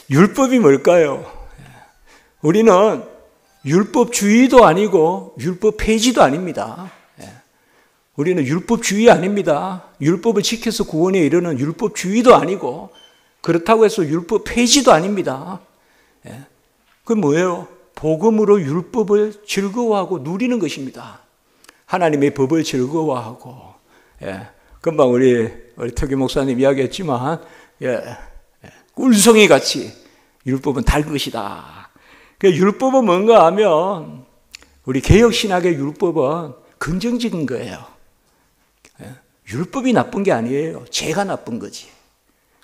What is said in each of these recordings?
율법이 뭘까요? 우리는 율법주의도 아니고 율법 폐지도 아닙니다. 우리는 율법주의 아닙니다. 율법을 지켜서 구원에 이르는 율법주의도 아니고 그렇다고 해서 율법 폐지도 아닙니다. 그건 뭐예요? 복음으로 율법을 즐거워하고 누리는 것입니다. 하나님의 법을 즐거워하고. 금방 우리 터기 목사님 이야기했지만 꿀송이 같이 율법은 달 것이다. 율법은 뭔가 하면 우리 개혁신학의 율법은 긍정적인 거예요. 율법이 나쁜 게 아니에요. 죄가 나쁜 거지.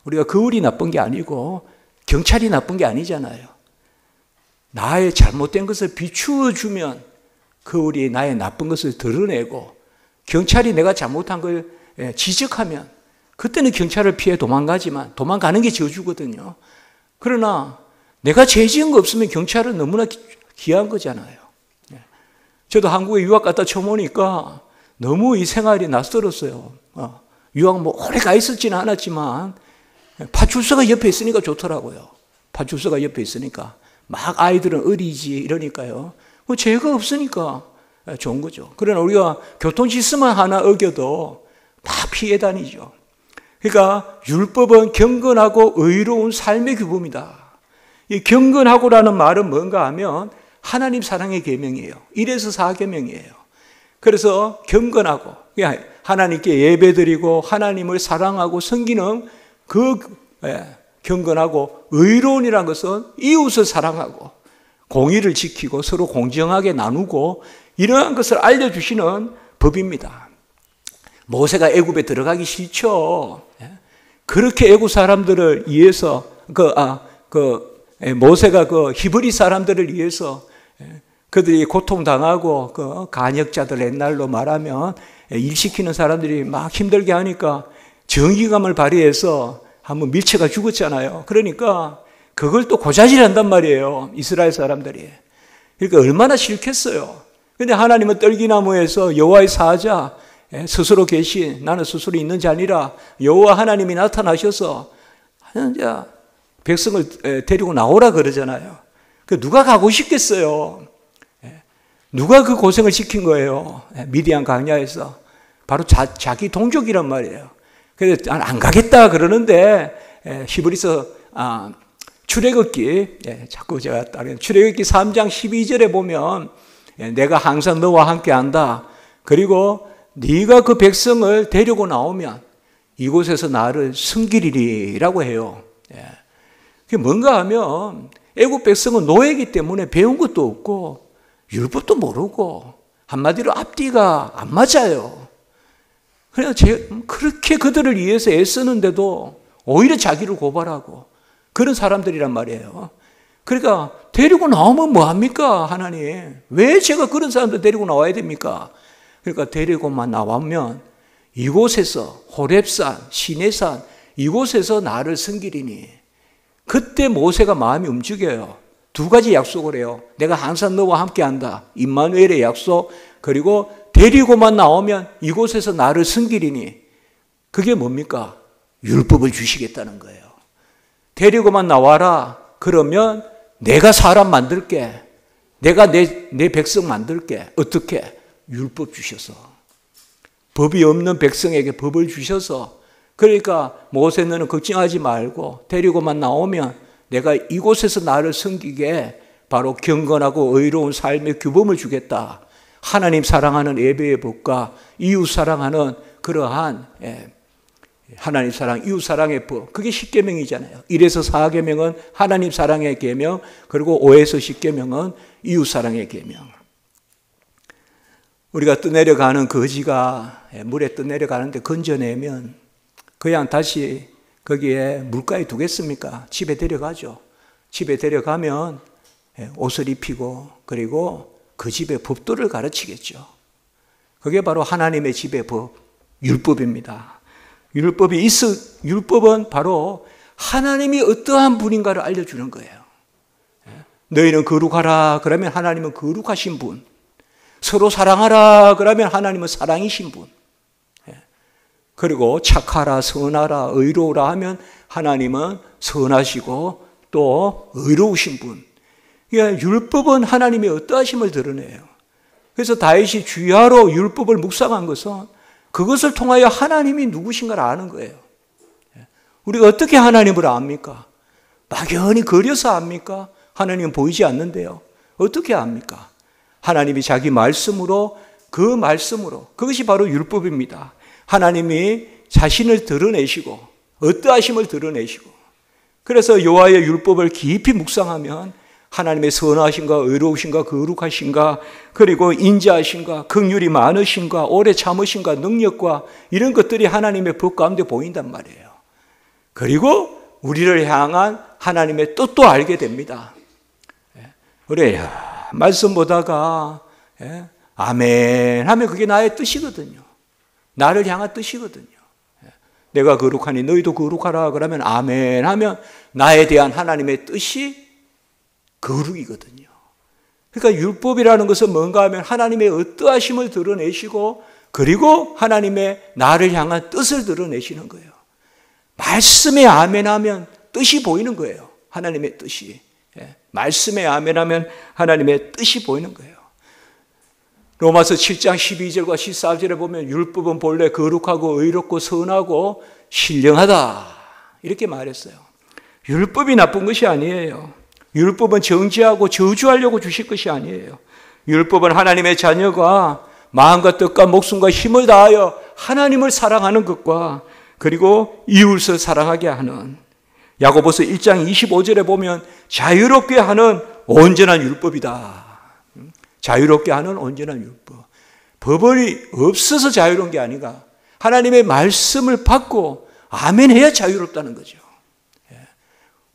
우리가 거울이 나쁜 게 아니고 경찰이 나쁜 게 아니잖아요. 나의 잘못된 것을 비추어 주면 거울이 나의 나쁜 것을 드러내고, 경찰이 내가 잘못한 걸 지적하면 그때는 경찰을 피해 도망가지만 도망가는 게 저주거든요. 그러나 내가 죄 지은 거 없으면 경찰은 너무나 귀한 거잖아요. 저도 한국에 유학 갔다 처음 오니까 너무 이 생활이 낯설었어요. 유학 오래 가 있었지는 않았지만 파출소가 옆에 있으니까 좋더라고요. 파출소가 옆에 있으니까 막 아이들은 어리지 이러니까요. 죄가 없으니까 좋은 거죠. 그러나 우리가 교통시스만 하나 어겨도 다 피해 다니죠. 그러니까 율법은 경건하고 의로운 삶의 규범이다. 이 경건하고라는 말은 뭔가 하면 하나님 사랑의 계명이에요. 1에서 4계명이에요. 그래서 경건하고 하나님께 예배드리고 하나님을 사랑하고 섬기는 그 경건하고 의로운이라는 것은 이웃을 사랑하고 공의를 지키고 서로 공정하게 나누고 이러한 것을 알려주시는 법입니다. 모세가 애굽에 들어가기 싫죠. 그렇게 애굽 사람들을 위해서 모세가 히브리 사람들을 위해서 그들이 고통당하고 그 간역자들 옛날로 말하면 일시키는 사람들이 막 힘들게 하니까 정의감을 발휘해서 한번 밀쳐가 죽었잖아요. 그러니까 그걸 또 고자질한단 말이에요. 이스라엘 사람들이. 그러니까 얼마나 싫겠어요. 그런데 하나님은 떨기나무에서 여호와의 사자 스스로 계신, 나는 스스로 있는 자 아니라 여호와 하나님이 나타나셔서 백성을 데리고 나오라 그러잖아요. 누가 가고 싶겠어요? 누가 그 고생을 시킨 거예요? 미디안 광야에서. 바로 자기 동족이란 말이에요. 그래서 안 가겠다 그러는데 히브리서 출애굽기, 자꾸 제가 따르는 출애굽기 3장 12절에 보면 내가 항상 너와 함께 한다. 그리고 네가 그 백성을 데리고 나오면 이곳에서 나를 섬기리라고 해요. 그게 뭔가 하면 애굽 백성은 노예이기 때문에 배운 것도 없고 율법도 모르고 한마디로 앞뒤가 안 맞아요. 그래서 그렇게 그들을 위해서 애쓰는데도 오히려 자기를 고발하고 그런 사람들이란 말이에요. 그러니까 데리고 나오면 뭐합니까? 하나님 왜 제가 그런 사람들 데리고 나와야 됩니까? 그러니까 데리고만 나오면 이곳에서 호렙산, 시내산 이곳에서 나를 섬기리니. 그때 모세가 마음이 움직여요. 두 가지 약속을 해요. 내가 항상 너와 함께 한다. 임마누엘의 약속. 그리고 데리고만 나오면 이곳에서 나를 섬기리니. 그게 뭡니까? 율법을 주시겠다는 거예요. 데리고만 나와라. 그러면 내가 사람 만들게. 내가 내 백성 만들게. 어떻게? 율법 주셔서. 법이 없는 백성에게 법을 주셔서. 그러니까 모세 너는 걱정하지 말고 데리고만 나오면 내가 이곳에서 나를 섬기게 바로 경건하고 의로운 삶의 규범을 주겠다. 하나님 사랑하는 예배의 법과 이웃 사랑하는 그러한 하나님 사랑, 이웃 사랑의 법. 그게 10계명이잖아요. 1에서 4계명은 하나님 사랑의 계명, 그리고 5에서 10계명은 이웃 사랑의 계명. 우리가 떠내려가는 거지가 물에 떠내려가는데 건져내면 그냥 다시 거기에 물가에 두겠습니까? 집에 데려가죠. 집에 데려가면 옷을 입히고 그리고 그 집의 법도를 가르치겠죠. 그게 바로 하나님의 집의 법, 율법입니다. 율법은 바로 하나님이 어떠한 분인가를 알려주는 거예요. 너희는 거룩하라 그러면 하나님은 거룩하신 분. 서로 사랑하라 그러면 하나님은 사랑이신 분. 그리고 착하라, 선하라, 의로우라 하면 하나님은 선하시고 또 의로우신 분. 그러니까 율법은 하나님의 어떠하심을 드러내요. 그래서 다윗이 주야로 율법을 묵상한 것은 그것을 통하여 하나님이 누구신가를 아는 거예요. 우리가 어떻게 하나님을 압니까? 막연히 그려서 압니까? 하나님은 보이지 않는데요. 어떻게 압니까? 하나님이 자기 말씀으로, 그 말씀으로, 그것이 바로 율법입니다. 하나님이 자신을 드러내시고 어떠하심을 드러내시고, 그래서 여호와의 율법을 깊이 묵상하면 하나님의 선하신가, 의로우신가, 거룩하신가, 그리고 인자하신가, 긍휼이 많으신가, 오래 참으신가, 능력과 이런 것들이 하나님의 법 가운데 보인단 말이에요. 그리고 우리를 향한 하나님의 뜻도 알게 됩니다. 우리 말씀 보다가 아멘 하면 그게 나의 뜻이거든요. 나를 향한 뜻이거든요. 내가 거룩하니 너희도 거룩하라 그러면 아멘 하면 나에 대한 하나님의 뜻이 거룩이거든요. 그러니까 율법이라는 것은 뭔가 하면 하나님의 어떠하심을 드러내시고, 그리고 하나님의 나를 향한 뜻을 드러내시는 거예요. 말씀에 아멘 하면 뜻이 보이는 거예요. 하나님의 뜻이. 말씀에 아멘 하면 하나님의 뜻이 보이는 거예요. 로마서 7장 12절과 14절에 보면 율법은 본래 거룩하고 의롭고 선하고 신령하다 이렇게 말했어요. 율법이 나쁜 것이 아니에요. 율법은 정죄하고 저주하려고 주실 것이 아니에요. 율법은 하나님의 자녀가 마음과 뜻과 목숨과 힘을 다하여 하나님을 사랑하는 것과, 그리고 이웃을 사랑하게 하는, 야고보서 1장 25절에 보면 자유롭게 하는 온전한 율법이다. 자유롭게 하는 온전한 율법. 법이 없어서 자유로운 게 아니라 하나님의 말씀을 받고 아멘 해야 자유롭다는 거죠.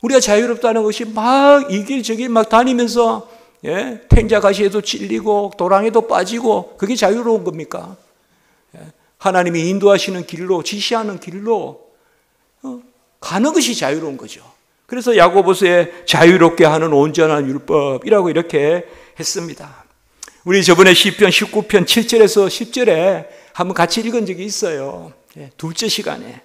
우리가 자유롭다는 것이 막 이 길 저 길 막 다니면서 탱자가시에도 찔리고 도랑에도 빠지고 그게 자유로운 겁니까? 하나님이 인도하시는 길로, 지시하는 길로 가는 것이 자유로운 거죠. 그래서 야고보서에 자유롭게 하는 온전한 율법이라고 이렇게 했습니다. 우리 저번에 시편 19편 7절에서 10절에 한번 같이 읽은 적이 있어요. 둘째 시간에.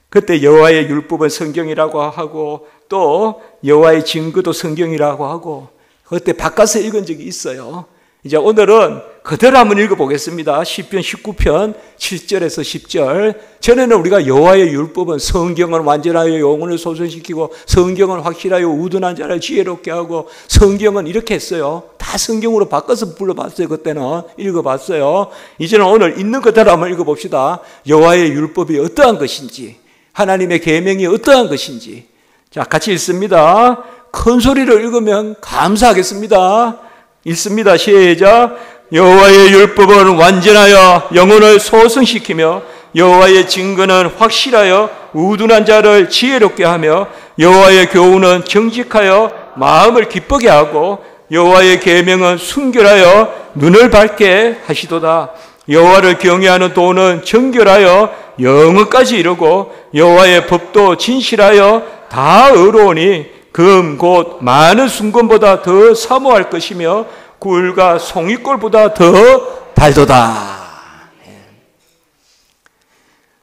그때 여호와의 율법은 성경이라고 하고 또 여호와의 증거도 성경이라고 하고 그때 바꿔서 읽은 적이 있어요. 이제 오늘은 그대로 한번 읽어보겠습니다. 시편 19편 7절에서 10절. 전에는 우리가 여호와의 율법은 성경은 완전하여 영혼을 소생시키고 성경은 확실하여 우둔한 자를 지혜롭게 하고 성경은 이렇게 했어요. 다 성경으로 바꿔서 불러봤어요. 그때는 읽어봤어요. 이제는 오늘 있는 그대로 한번 읽어봅시다. 여호와의 율법이 어떠한 것인지, 하나님의 계명이 어떠한 것인지. 자, 같이 읽습니다. 큰 소리로 읽으면 감사하겠습니다. 읽습니다. 시작. 여호와의 율법은 완전하여 영혼을 소성시키며 여호와의 증거는 확실하여 우둔한 자를 지혜롭게 하며 여호와의 교훈은 정직하여 마음을 기쁘게 하고 여호와의 계명은 순결하여 눈을 밝게 하시도다. 여호와를 경외하는 도는 정결하여 영혼까지 이르고 여호와의 법도 진실하여 다 의로우니 금 곧 많은 순금보다 더 사모할 것이며 꿀과 송이꿀보다 더 달도다.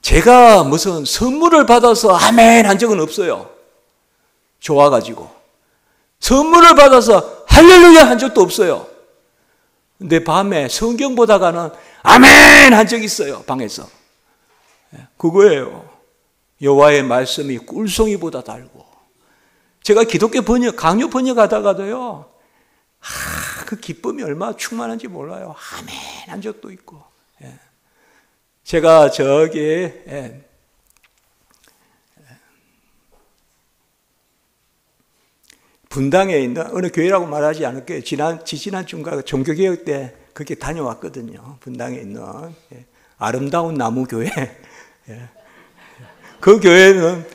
제가 무슨 선물을 받아서 아멘 한 적은 없어요. 좋아가지고. 선물을 받아서 할렐루야 한 적도 없어요. 근데 밤에 성경 보다가는 아멘 한 적이 있어요. 방에서. 그거예요. 여호와의 말씀이 꿀송이보다 달고. 제가 기독교 번역, 강요 번역하다가도요, 그 기쁨이 얼마나 충만한지 몰라요. 아멘 한 적도 있고. 제가 저기 분당에 있는 어느 교회라고 말하지 않을게요. 지난 주인가 종교개혁 때 그렇게 다녀왔거든요. 분당에 있는 아름다운 나무 교회. 그 교회는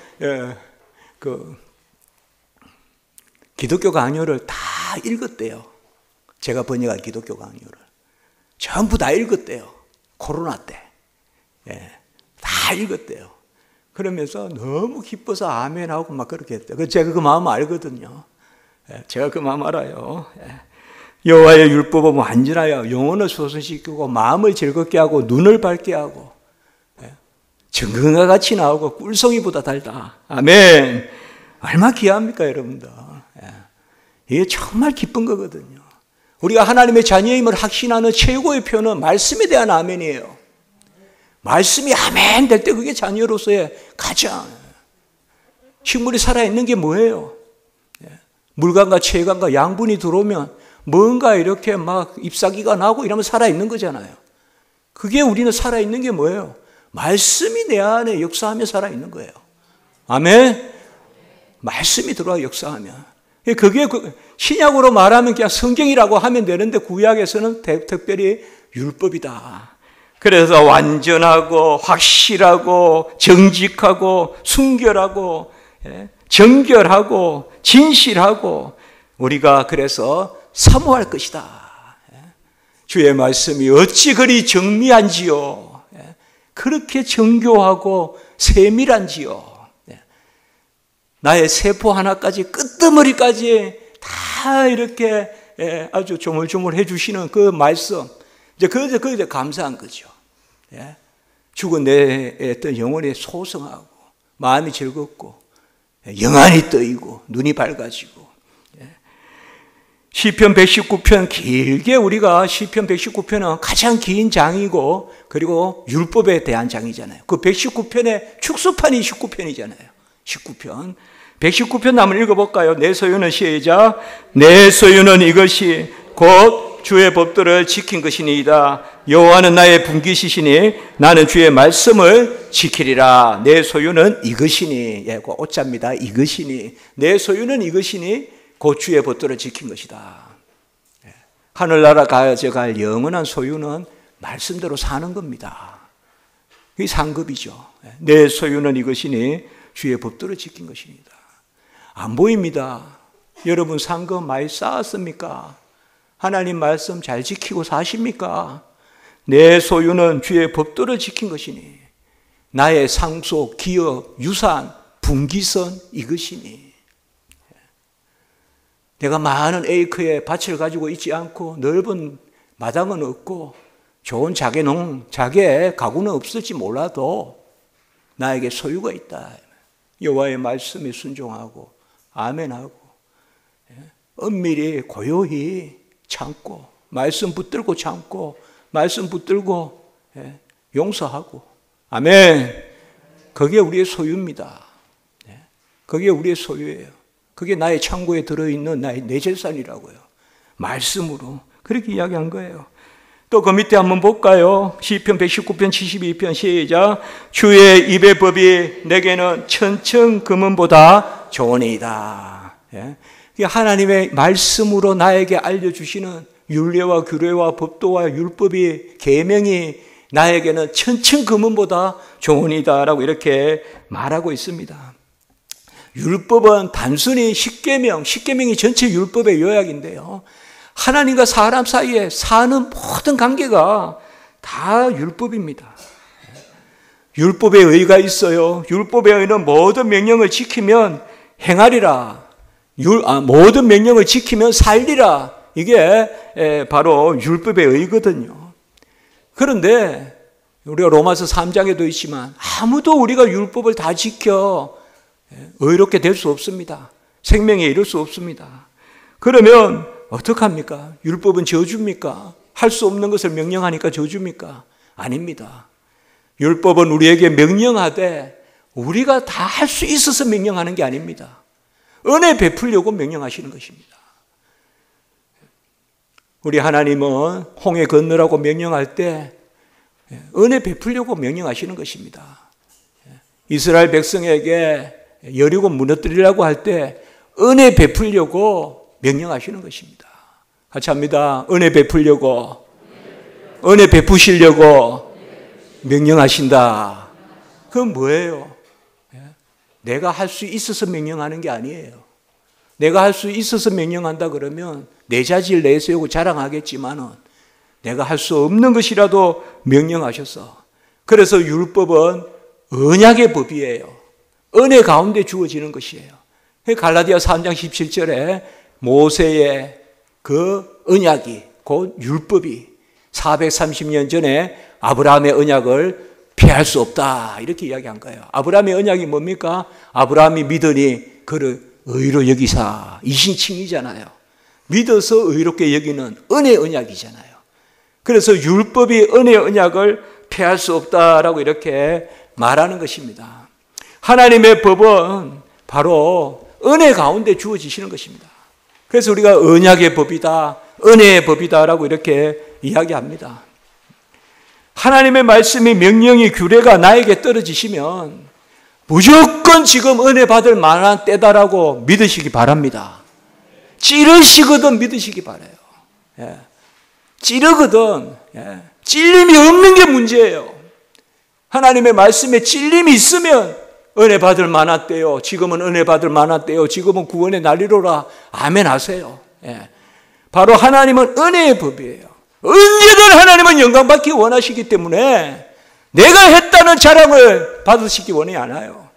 기독교 강요를 다 읽었대요. 제가 번역한 기독교 강요를 전부 다 읽었대요. 코로나 때. 다 읽었대요. 그러면서 너무 기뻐서 아멘하고 막 그렇게 했대요. 제가 그 마음 알거든요. 제가 그 마음 알아요. 여호와의 율법은 완전하여 영혼을 소생시키고 마음을 즐겁게 하고 눈을 밝게 하고 정금과 같이 나오고 꿀송이보다 달다. 아멘. 얼마나 귀합니까, 여러분들. 이게 정말 기쁜 거거든요. 우리가 하나님의 자녀임을 확신하는 최고의 표는 말씀에 대한 아멘이에요. 말씀이 아멘 될 때 그게 자녀로서의 가장. 식물이 살아있는 게 뭐예요? 물광과 체광과 양분이 들어오면 뭔가 이렇게 막 잎사귀가 나고 이러면 살아있는 거잖아요. 그게 우리는 살아있는 게 뭐예요? 말씀이 내 안에 역사하며 살아있는 거예요. 아멘? 말씀이 들어와 역사하면. 그게 신약으로 말하면 그냥 성경이라고 하면 되는데 구약에서는 특별히 율법이다. 그래서 완전하고 확실하고 정직하고 순결하고 정결하고 진실하고 우리가 그래서 사모할 것이다. 주의 말씀이 어찌 그리 정미한지요. 그렇게 정교하고 세밀한지요. 나의 세포 하나까지 끝머리까지 다 이렇게 아주 조물조물 해주시는 그 말씀. 그게 감사한 거죠. 죽은 내 어떤 영혼이 소성하고 마음이 즐겁고 영안이 떠이고 눈이 밝아지고. 시편 119편 길게 우리가 시편 119편은 가장 긴 장이고 그리고 율법에 대한 장이잖아요. 그 119편의 축소판이 19편이잖아요. 19편. 119편 한번 읽어볼까요? 내 소유는 시작. 내 소유는 이것이 곧 주의 법도를 지킨 것이니이다. 여호와는 나의 분깃이시니 나는 주의 말씀을 지키리라. 내 소유는 이것이니. 그 오자입니다. 이것이니. 내 소유는 이것이니 곧 주의 법도를 지킨 것이다. 하늘나라 가져갈 영원한 소유는 말씀대로 사는 겁니다. 이게 상급이죠. 내 소유는 이것이니 주의 법도를 지킨 것입니다. 안 보입니다. 여러분 상급 많이 쌓았습니까? 하나님 말씀 잘 지키고 사십니까? 내 소유는 주의 법도를 지킨 것이니 나의 상속, 기업, 유산, 분기선 이것이니 내가 많은 에이크의 밭을 가지고 있지 않고 넓은 마당은 없고 좋은 자개 가구는 없을지 몰라도 나에게 소유가 있다. 여호와의 말씀에 순종하고 아멘하고 엄밀히 고요히 참고 말씀 붙들고 참고 말씀 붙들고 용서하고 아멘. 그게 우리의 소유입니다. 그게 우리의 소유예요. 그게 나의 창고에 들어있는 나의 내 재산이라고요. 말씀으로 그렇게 이야기한 거예요. 또 그 밑에 한번 볼까요? 시편 119편 72편 시작. 주의 입의 법이 내게는 천천 금은보다 좋으니이다. 하나님의 말씀으로 나에게 알려주시는 율례와 규례와 법도와 율법이 계명이 나에게는 천천 금은보다 좋으니이다라고 이렇게 말하고 있습니다. 율법은 단순히 십계명이 전체 율법의 요약인데요. 하나님과 사람 사이에 사는 모든 관계가 다 율법입니다. 율법의 의가 있어요. 율법의 의는 모든 명령을 지키면 행하리라. 모든 명령을 지키면 살리라. 이게 바로 율법의 의거든요. 그런데 우리가 로마서 3장에도 있지만 아무도 우리가 율법을 다 지켜 의롭게 될 수 없습니다. 생명에 이를 수 없습니다. 그러면 어떡합니까? 율법은 저주입니까? 할 수 없는 것을 명령하니까 저주입니까? 아닙니다. 율법은 우리에게 명령하되 우리가 다 할 수 있어서 명령하는 게 아닙니다. 은혜 베풀려고 명령하시는 것입니다. 우리 하나님은 홍해 건너라고 명령할 때 은혜 베풀려고 명령하시는 것입니다. 이스라엘 백성에게 여리고 무너뜨리려고 할 때 은혜 베풀려고 명령하시는 것입니다. 같이 합니다. 은혜 베풀려고, 은혜 베푸시려고 명령하신다. 그건 뭐예요? 내가 할 수 있어서 명령하는 게 아니에요. 내가 할 수 있어서 명령한다 그러면 내 자질 내세우고 자랑하겠지만은 내가 할 수 없는 것이라도 명령하셔서. 그래서 율법은 언약의 법이에요. 은혜 가운데 주어지는 것이에요. 갈라디아 3장 17절에 모세의 그 언약이 곧 율법이 430년 전에 아브라함의 언약을 피할 수 없다. 이렇게 이야기한 거예요. 아브라함의 언약이 뭡니까? 아브라함이 믿으니 그를 의로 여기사, 이신칭이잖아요. 믿어서 의롭게 여기는 은혜의 언약이잖아요. 그래서 율법이 은혜의 언약을 피할 수 없다라고 이렇게 말하는 것입니다. 하나님의 법은 바로 은혜 가운데 주어지시는 것입니다. 그래서 우리가 언약의 법이다, 은혜의 법이다라고 이렇게 이야기합니다. 하나님의 말씀이, 명령이, 규례가 나에게 떨어지시면 무조건 지금 은혜 받을 만한 때다라고 믿으시기 바랍니다. 찌르시거든 믿으시기 바라요. 예. 찌르거든. 예. 찔림이 없는 게 문제예요. 하나님의 말씀에 찔림이 있으면 은혜 받을 만한 때요. 지금은 은혜 받을 만한 때요. 지금은 구원의 날이로라. 아멘 하세요. 예. 바로 하나님은 은혜의 법이에요. 언제든 하나님은 영광 받기 원하시기 때문에 내가 했다는 자랑을 받으시기 원하지 않아요.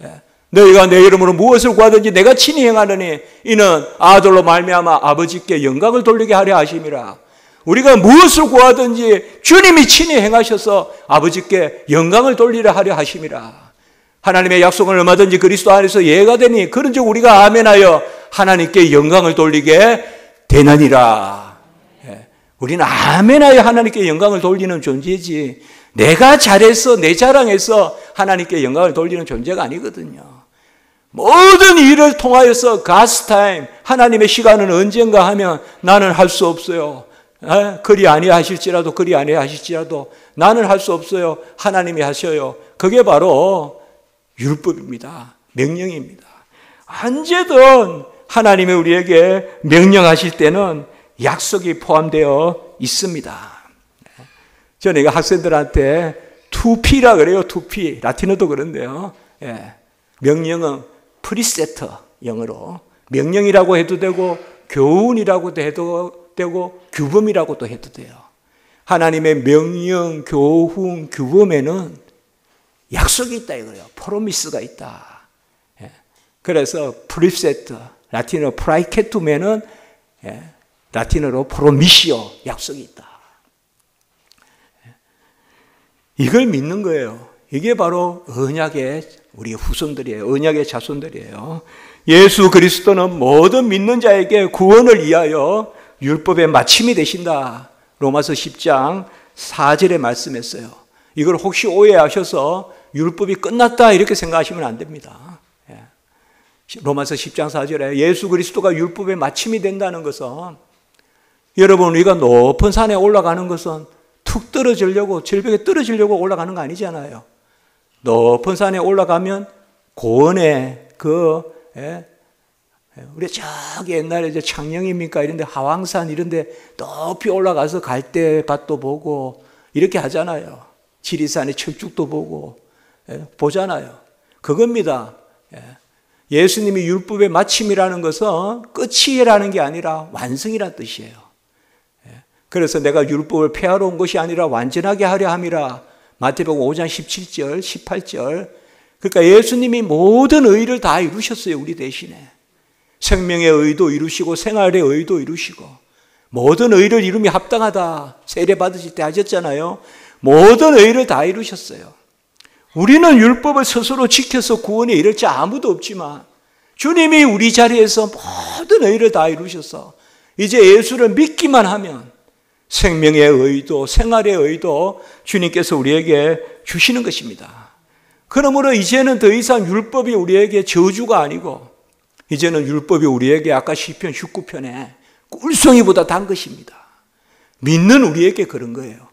예. 너희가 내 이름으로 무엇을 구하든지 내가 친히 행하느니 이는 아들로 말미암아 아버지께 영광을 돌리게 하려 하심이라. 우리가 무엇을 구하든지 주님이 친히 행하셔서 아버지께 영광을 돌리려 하려 하심이라. 하나님의 약속은 얼마든지 그리스도 안에서 예가 되니 그런즉 우리가 아멘하여 하나님께 영광을 돌리게 되느니라. 예. 우리는 아멘하여 하나님께 영광을 돌리는 존재지 내가 잘해서 내 자랑해서 하나님께 영광을 돌리는 존재가 아니거든요. 모든 일을 통하여서 God's time, 하나님의 시간은 언젠가 하면 나는 할 수 없어요. 그리 아니하실지라도 그리 아니하실지라도 나는 할 수 없어요. 하나님이 하셔요. 그게 바로 율법입니다. 명령입니다. 언제든 하나님이 우리에게 명령하실 때는 약속이 포함되어 있습니다. 저는 이거 학생들한테 2P라 그래요. 2P. 라틴어도 그런데요. 예. 명령은 프리세터, 영어로. 명령이라고 해도 되고 교훈이라고도 해도 되고 규범이라고도 해도 돼요. 하나님의 명령, 교훈, 규범에는 약속이 있다 이거예요. 프로미스가 있다. 예. 그래서 프리세터, 라틴어 프라이케투메는 라틴어로 프로미시오, 약속이 있다. 이걸 믿는 거예요. 이게 바로 언약의 우리 후손들이에요. 언약의 자손들이에요. 예수 그리스도는 모든 믿는 자에게 구원을 위하여 율법의 마침이 되신다. 로마서 10장 4절에 말씀했어요. 이걸 혹시 오해하셔서 율법이 끝났다 이렇게 생각하시면 안 됩니다. 로마서 10장 4절에 예수 그리스도가 율법의 마침이 된다는 것은 여러분 우리가 높은 산에 올라가는 것은 툭 떨어지려고 절벽에 떨어지려고 올라가는 거 아니잖아요. 높은 산에 올라가면 고원에 우리 저기 옛날에 이제 창녕입니까 이런데 하왕산 이런데 높이 올라가서 갈대밭도 보고 이렇게 하잖아요. 지리산의 철쭉도 보고 보잖아요. 그겁니다. 예수님이 율법의 마침이라는 것은 끝이라는 게 아니라 완성이라는 뜻이에요. 그래서 내가 율법을 폐하러 온 것이 아니라 완전하게 하려 함이라. 마태복음 5장 17절, 18절. 그러니까 예수님이 모든 의를 다 이루셨어요. 우리 대신에. 생명의 의도 이루시고 생활의 의도 이루시고 모든 의를 이루미 합당하다. 세례 받으실 때 하셨잖아요. 모든 의를 다 이루셨어요. 우리는 율법을 스스로 지켜서 구원에 이를 자 아무도 없지만 주님이 우리 자리에서 모든 의를 다 이루셔서 이제 예수를 믿기만 하면 생명의 의도, 생활의 의도 주님께서 우리에게 주시는 것입니다. 그러므로 이제는 더 이상 율법이 우리에게 저주가 아니고 이제는 율법이 우리에게 아까 시편 19편에 꿀송이보다 단 것입니다. 믿는 우리에게 그런 거예요.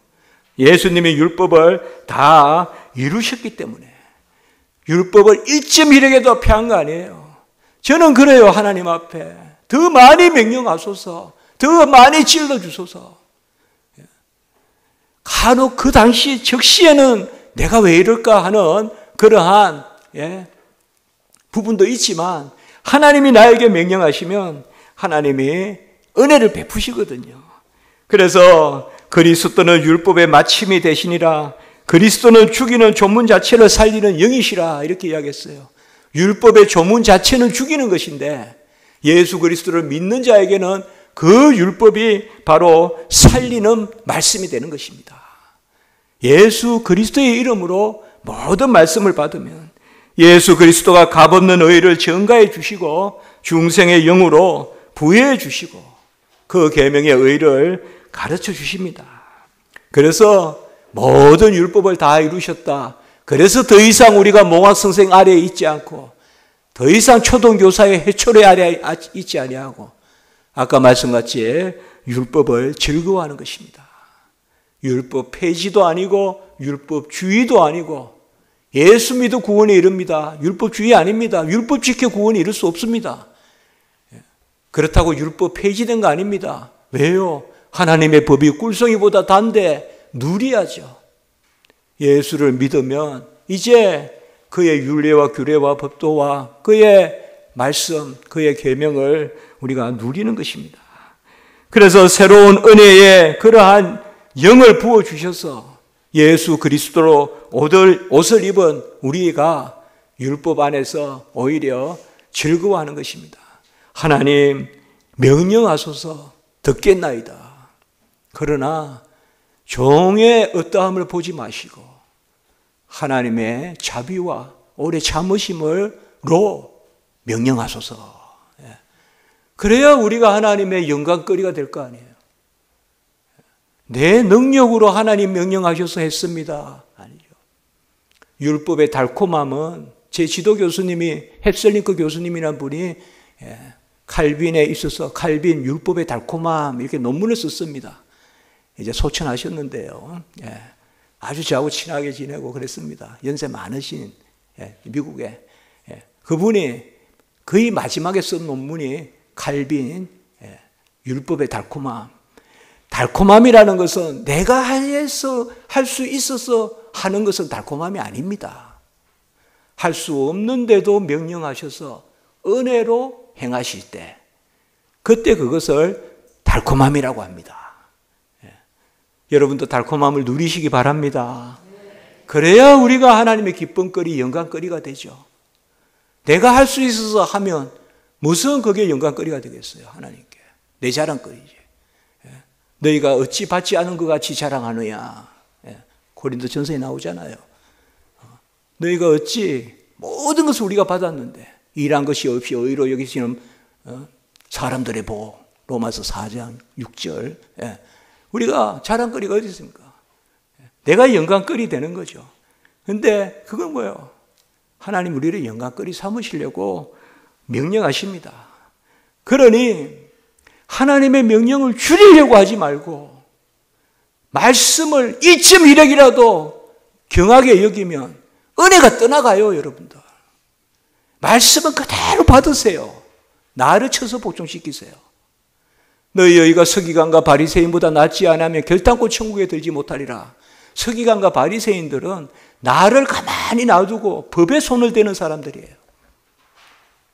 예수님이 율법을 다 이루셨기 때문에 율법을 1.1에게도 폐한 거 아니에요. 저는 그래요. 하나님 앞에 더 많이 명령하소서, 더 많이 찔러주소서. 간혹 그 당시 적시에는 내가 왜 이럴까 하는 그러한 부분도 있지만 하나님이 나에게 명령하시면 하나님이 은혜를 베푸시거든요. 그래서 그리스도는 율법의 마침이 되시니라. 그리스도는 죽이는 조문 자체를 살리는 영이시라 이렇게 이야기했어요. 율법의 조문 자체는 죽이는 것인데 예수 그리스도를 믿는 자에게는 그 율법이 바로 살리는 말씀이 되는 것입니다. 예수 그리스도의 이름으로 모든 말씀을 받으면 예수 그리스도가 값없는 의를 증가해 주시고 중생의 영으로 부여해 주시고 그 계명의 의를 가르쳐 주십니다. 그래서 모든 율법을 다 이루셨다. 그래서 더 이상 우리가 몽학선생 아래에 있지 않고 더 이상 초등교사의 해초리 아래에 있지 아니하고 아까 말씀같이 율법을 즐거워하는 것입니다. 율법 폐지도 아니고 율법주의도 아니고 예수 믿어 구원에 이릅니다. 율법주의 아닙니다. 율법 지켜 구원에 이를 수 없습니다. 그렇다고 율법 폐지된 거 아닙니다. 왜요? 하나님의 법이 꿀송이보다 단데 누리야죠. 예수를 믿으면 이제 그의 율례와 규례와 법도와 그의 말씀, 그의 계명을 우리가 누리는 것입니다. 그래서 새로운 은혜에 그러한 영을 부어주셔서 예수 그리스도로 옷을 입은 우리가 율법 안에서 오히려 즐거워하는 것입니다. 하나님 명령하소서 듣겠나이다. 그러나 종의 어떠함을 보지 마시고 하나님의 자비와 오래 참으심으로 명령하소서. 그래야 우리가 하나님의 영광거리가 될 거 아니에요. 내 능력으로 하나님 명령하셔서 했습니다. 아니죠. 율법의 달콤함은 제 지도 교수님이 헵셀링크 교수님이라는 분이 칼빈에 있어서 칼빈 율법의 달콤함 이렇게 논문을 썼습니다. 이제 소천하셨는데요. 아주 저하고 친하게 지내고 그랬습니다. 연세 많으신 미국에 그분이 거의 마지막에 쓴 논문이 칼빈 율법의 달콤함. 달콤함이라는 것은 내가 할 수 있어서 하는 것은 달콤함이 아닙니다. 할 수 없는데도 명령하셔서 은혜로 행하실 때 그때 그것을 달콤함이라고 합니다. 여러분도 달콤함을 누리시기 바랍니다. 그래야 우리가 하나님의 기쁨거리, 영광거리가 되죠. 내가 할 수 있어서 하면 무슨 그게 영광거리가 되겠어요, 하나님께. 내 자랑거리지. 너희가 어찌 받지 않은 것 같이 자랑하느냐. 고린도전서에 나오잖아요. 너희가 어찌 모든 것을 우리가 받았는데 일한 것이 없이 의로 여기시는 사람들의 복. 로마서 4장 6절. 우리가 자랑거리가 어디 있습니까? 내가 영광거리 되는 거죠. 근데 그건 뭐예요? 하나님 우리를 영광거리 삼으시려고 명령하십니다. 그러니 하나님의 명령을 줄이려고 하지 말고 말씀을 이쯤 이력이라도 경하게 여기면 은혜가 떠나가요, 여러분들. 말씀은 그대로 받으세요. 나를 쳐서 복종시키세요. 너희가 서기관과 바리새인보다 낫지 않으면 결단코 천국에 들지 못하리라. 서기관과 바리새인들은 나를 가만히 놔두고 법에 손을 대는 사람들이에요.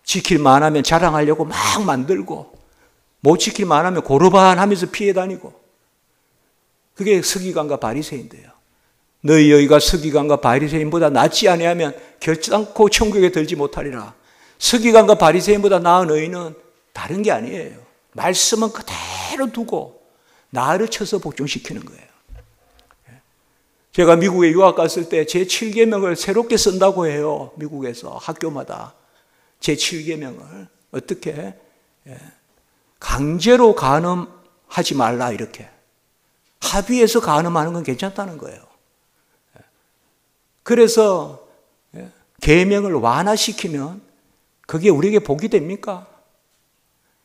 지킬 만하면 자랑하려고 막 만들고 못 지킬 만하면 고르반하면서 피해 다니고 그게 서기관과 바리새인데요. 너희가 서기관과 바리새인보다 낫지 아니하면 결단코 천국에 들지 못하리라. 서기관과 바리새인보다 나은 너희는 다른 게 아니에요. 말씀은 그대로 두고 나를 쳐서 복종시키는 거예요. 제가 미국에 유학 갔을 때 제7계명을 새롭게 쓴다고 해요. 미국에서 학교마다 제7계명을 어떻게 강제로 간음하지 말라 이렇게 합의해서 간음하는 건 괜찮다는 거예요. 그래서 계명을 완화시키면 그게 우리에게 복이 됩니까?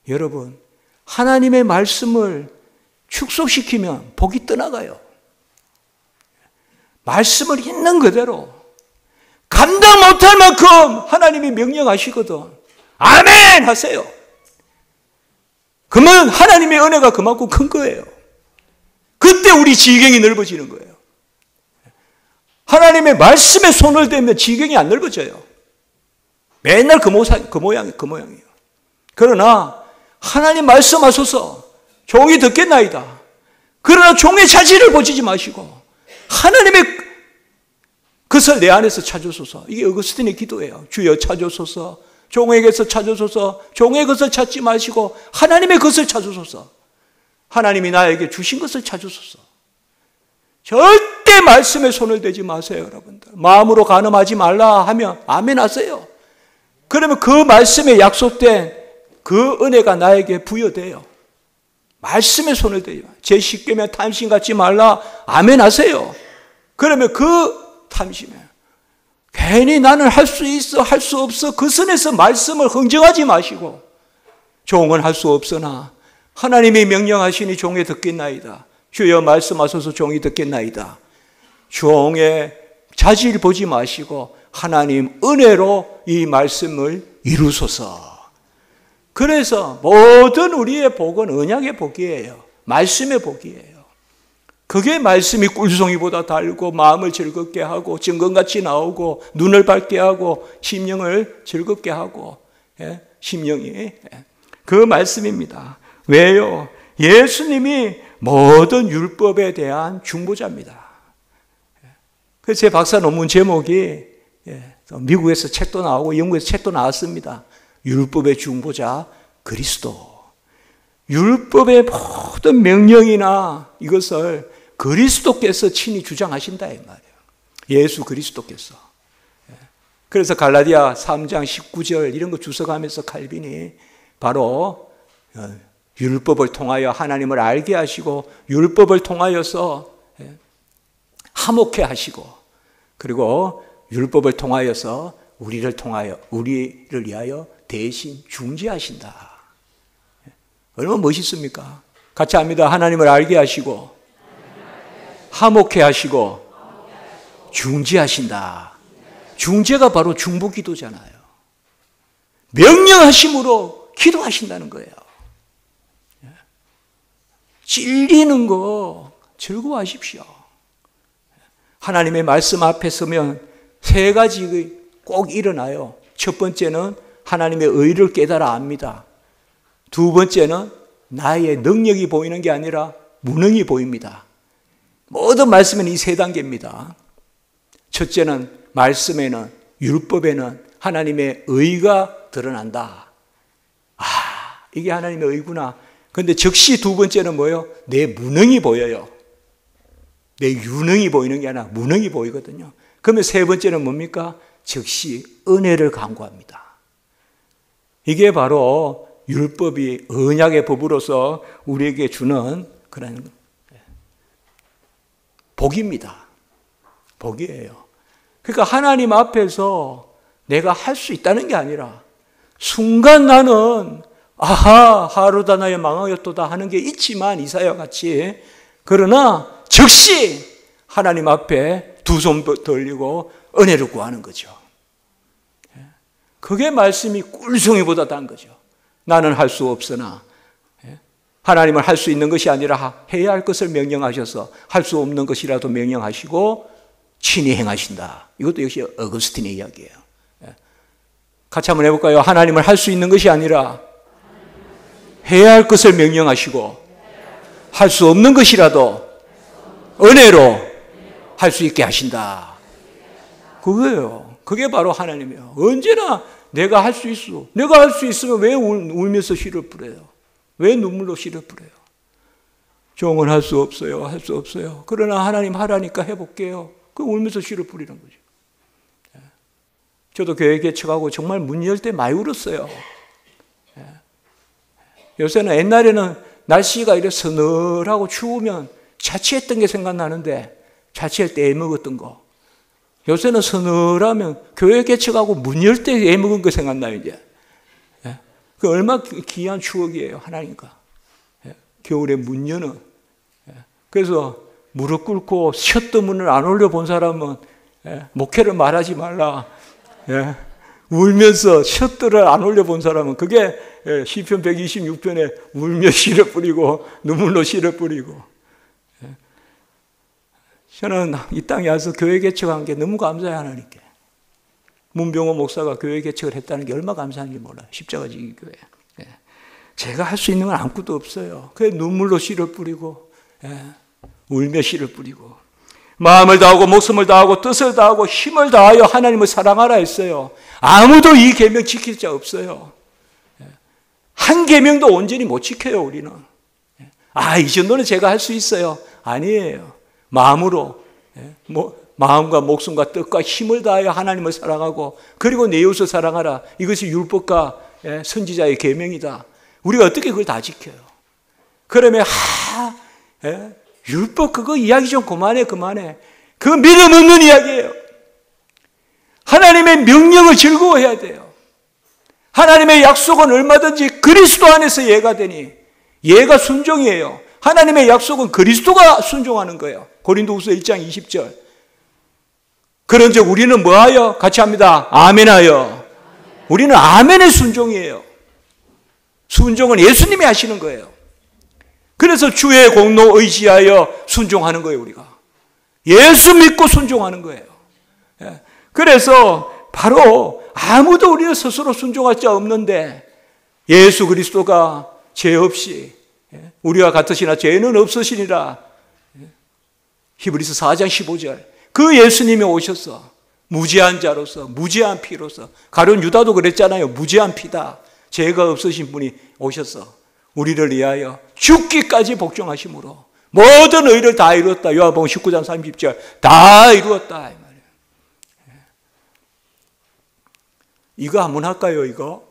여러분, 하나님의 말씀을 축소시키면 복이 떠나가요. 말씀을 있는 그대로 감당 못할 만큼 하나님이 명령하시거든. 아멘 하세요. 그러면 하나님의 은혜가 그만큼 큰 거예요. 그때 우리 지경이 넓어지는 거예요. 하나님의 말씀에 손을 대면 지경이 안 넓어져요. 맨날 그 모양이에요. 그러나 하나님 말씀하소서 종이 듣겠나이다. 그러나 종의 자질을 보지 마시고 하나님의 것을 내 안에서 찾으소서. 이게 어거스틴의 기도예요. 주여 찾으소서. 종에게서 찾으소서. 종의 것을 찾지 마시고 하나님의 것을 찾으소서. 하나님이 나에게 주신 것을 찾으소서. 절대 말씀에 손을 대지 마세요, 여러분들. 마음으로 간음하지 말라 하면 아멘 하세요. 그러면 그 말씀에 약속된 그 은혜가 나에게 부여돼요. 말씀에 손을 대지 마. 제 십계명 탐심 갖지 말라 아멘 하세요. 그러면 그 탐심에 괜히 나는 할 수 있어 할 수 없어 그 선에서 말씀을 흥정하지 마시고, 종은 할 수 없으나 하나님이 명령하시니 종에 듣겠나이다. 주여 말씀하소서 종이 듣겠나이다. 종의 자질 보지 마시고 하나님 은혜로 이 말씀을 이루소서. 그래서 모든 우리의 복은 언약의 복이에요. 말씀의 복이에요. 그게 말씀이 꿀송이보다 달고 마음을 즐겁게 하고 증거같이 나오고 눈을 밝게 하고 심령을 즐겁게 하고, 심령이 그 말씀입니다. 왜요? 예수님이 모든 율법에 대한 중보자입니다. 그래서 제 박사 논문 제목이, 미국에서 책도 나오고 영국에서 책도 나왔습니다. 율법의 중보자 그리스도. 율법의 모든 명령이나 이것을 그리스도께서 친히 주장하신다 이 말이에요. 예수 그리스도께서. 그래서 갈라디아 3장 19절 이런 거 주석하면서 칼빈이 바로 율법을 통하여 하나님을 알게 하시고 율법을 통하여서 화목해 하시고, 그리고 율법을 통하여서 우리를 위하여 대신 중재하신다. 얼마나 멋있습니까? 같이 합니다. 하나님을 알게 하시고 화목해 하시고 중재하신다. 중재가 바로 중보기도잖아요. 명령하심으로 기도하신다는 거예요. 찔리는 거 즐거워하십시오. 하나님의 말씀 앞에 서면 세 가지 꼭 일어나요. 첫 번째는 하나님의 의를 깨달아 압니다. 두 번째는 나의 능력이 보이는 게 아니라 무능이 보입니다. 모든 말씀은 이 세 단계입니다. 첫째는 말씀에는, 율법에는 하나님의 의가 드러난다. 아, 이게 하나님의 의구나. 그런데 즉시 두 번째는 뭐예요? 내 무능이 보여요. 내 유능이 보이는 게 아니라 무능이 보이거든요. 그러면 세 번째는 뭡니까? 즉시 은혜를 간구합니다. 이게 바로 율법이 언약의 법으로서 우리에게 주는 그런 복입니다. 복이에요. 그러니까 하나님 앞에서 내가 할 수 있다는 게 아니라 순간 나는 아하 하루다 나의 망하였도다 하는 게 있지만 이사야와 같이, 그러나 즉시 하나님 앞에 두 손 돌리고 은혜를 구하는 거죠. 그게 말씀이 꿀송이보다 단 거죠. 나는 할 수 없으나 하나님은 할 수 있는 것이 아니라 해야 할 것을 명령하셔서 할 수 없는 것이라도 명령하시고 친히 행하신다. 이것도 역시 어거스틴의 이야기예요. 같이 한번 해볼까요? 하나님은 할 수 있는 것이 아니라 해야 할 것을 명령하시고 할 수 없는 것이라도 은혜로 할 수 있게 하신다. 그거예요. 그게 바로 하나님이에요. 언제나 내가 할 수 있어. 내가 할 수 있으면 왜 울면서 씨를 뿌려요? 왜 눈물로 씨를 뿌려요? 종은 할 수 없어요. 할 수 없어요. 그러나 하나님 하라니까 해볼게요. 그 울면서 씨를 뿌리는 거죠. 저도 교회 개척하고 정말 문 열 때 많이 울었어요. 요새는, 옛날에는 날씨가 이렇게 서늘하고 추우면 자취했던 게 생각나는데, 자취할 때 애먹었던 거. 요새는 서늘하면 교회 개척하고 문 열 때 애먹은 거 생각나요, 이제. 그 얼마나 귀한 추억이에요, 하나님과. 겨울에 문 여는. 그래서 무릎 꿇고 셔터 문을 안 올려본 사람은 목회를 말하지 말라. 울면서 셔터를 안 올려본 사람은, 그게 시편 126편에 울며 씨를 뿌리고 눈물로 씨를 뿌리고. 저는 이 땅에 와서 교회 개척한 게 너무 감사해요, 하나님께. 문병호 목사가 교회 개척을 했다는 게 얼마나 감사한지 몰라요. 십자가지기 교회. 제가 할 수 있는 건 아무것도 없어요. 그래서 눈물로 씨를 뿌리고, 울며 씨를 뿌리고, 마음을 다하고 목숨을 다하고 뜻을 다하고 힘을 다하여 하나님을 사랑하라 했어요. 아무도 이 계명 지킬 자 없어요. 한 계명도 온전히 못 지켜요, 우리는. 이 정도는 제가 할 수 있어요. 아니에요. 마음으로, 마음과 목숨과 뜻과 힘을 다하여 하나님을 사랑하고 그리고 내 이웃을 사랑하라. 이것이 율법과 선지자의 계명이다. 우리가 어떻게 그걸 다 지켜요? 그러면 율법 그거 이야기 좀 그만해. 그거 믿음 없는 이야기예요. 하나님의 명령을 즐거워해야 돼요. 하나님의 약속은 얼마든지 그리스도 안에서 예가 되니 예가 순종이에요. 하나님의 약속은 그리스도가 순종하는 거예요. 고린도후서 1장 20절. 그런즉 우리는 뭐하여? 같이 합니다. 아멘하여. 우리는 아멘의 순종이에요. 순종은 예수님이 하시는 거예요. 그래서 주의 공로 의지하여 순종하는 거예요. 우리가 예수 믿고 순종하는 거예요. 그래서 바로 아무도 우리는 스스로 순종할 자 없는데 예수 그리스도가 죄 없이 우리와 같으시나 죄는 없으시니라. 히브리서 4장 15절. 그 예수님이 오셔서 무죄한 자로서 무죄한 피로서, 가룟 유다도 그랬잖아요. 무죄한 피다. 죄가 없으신 분이 오셔서 우리를 위하여 죽기까지 복종하심으로 모든 의를 다 이루었다. 요한복음 19장 30절. 다 이루었다 이 말이에요. 이거 한번 할까요? 이거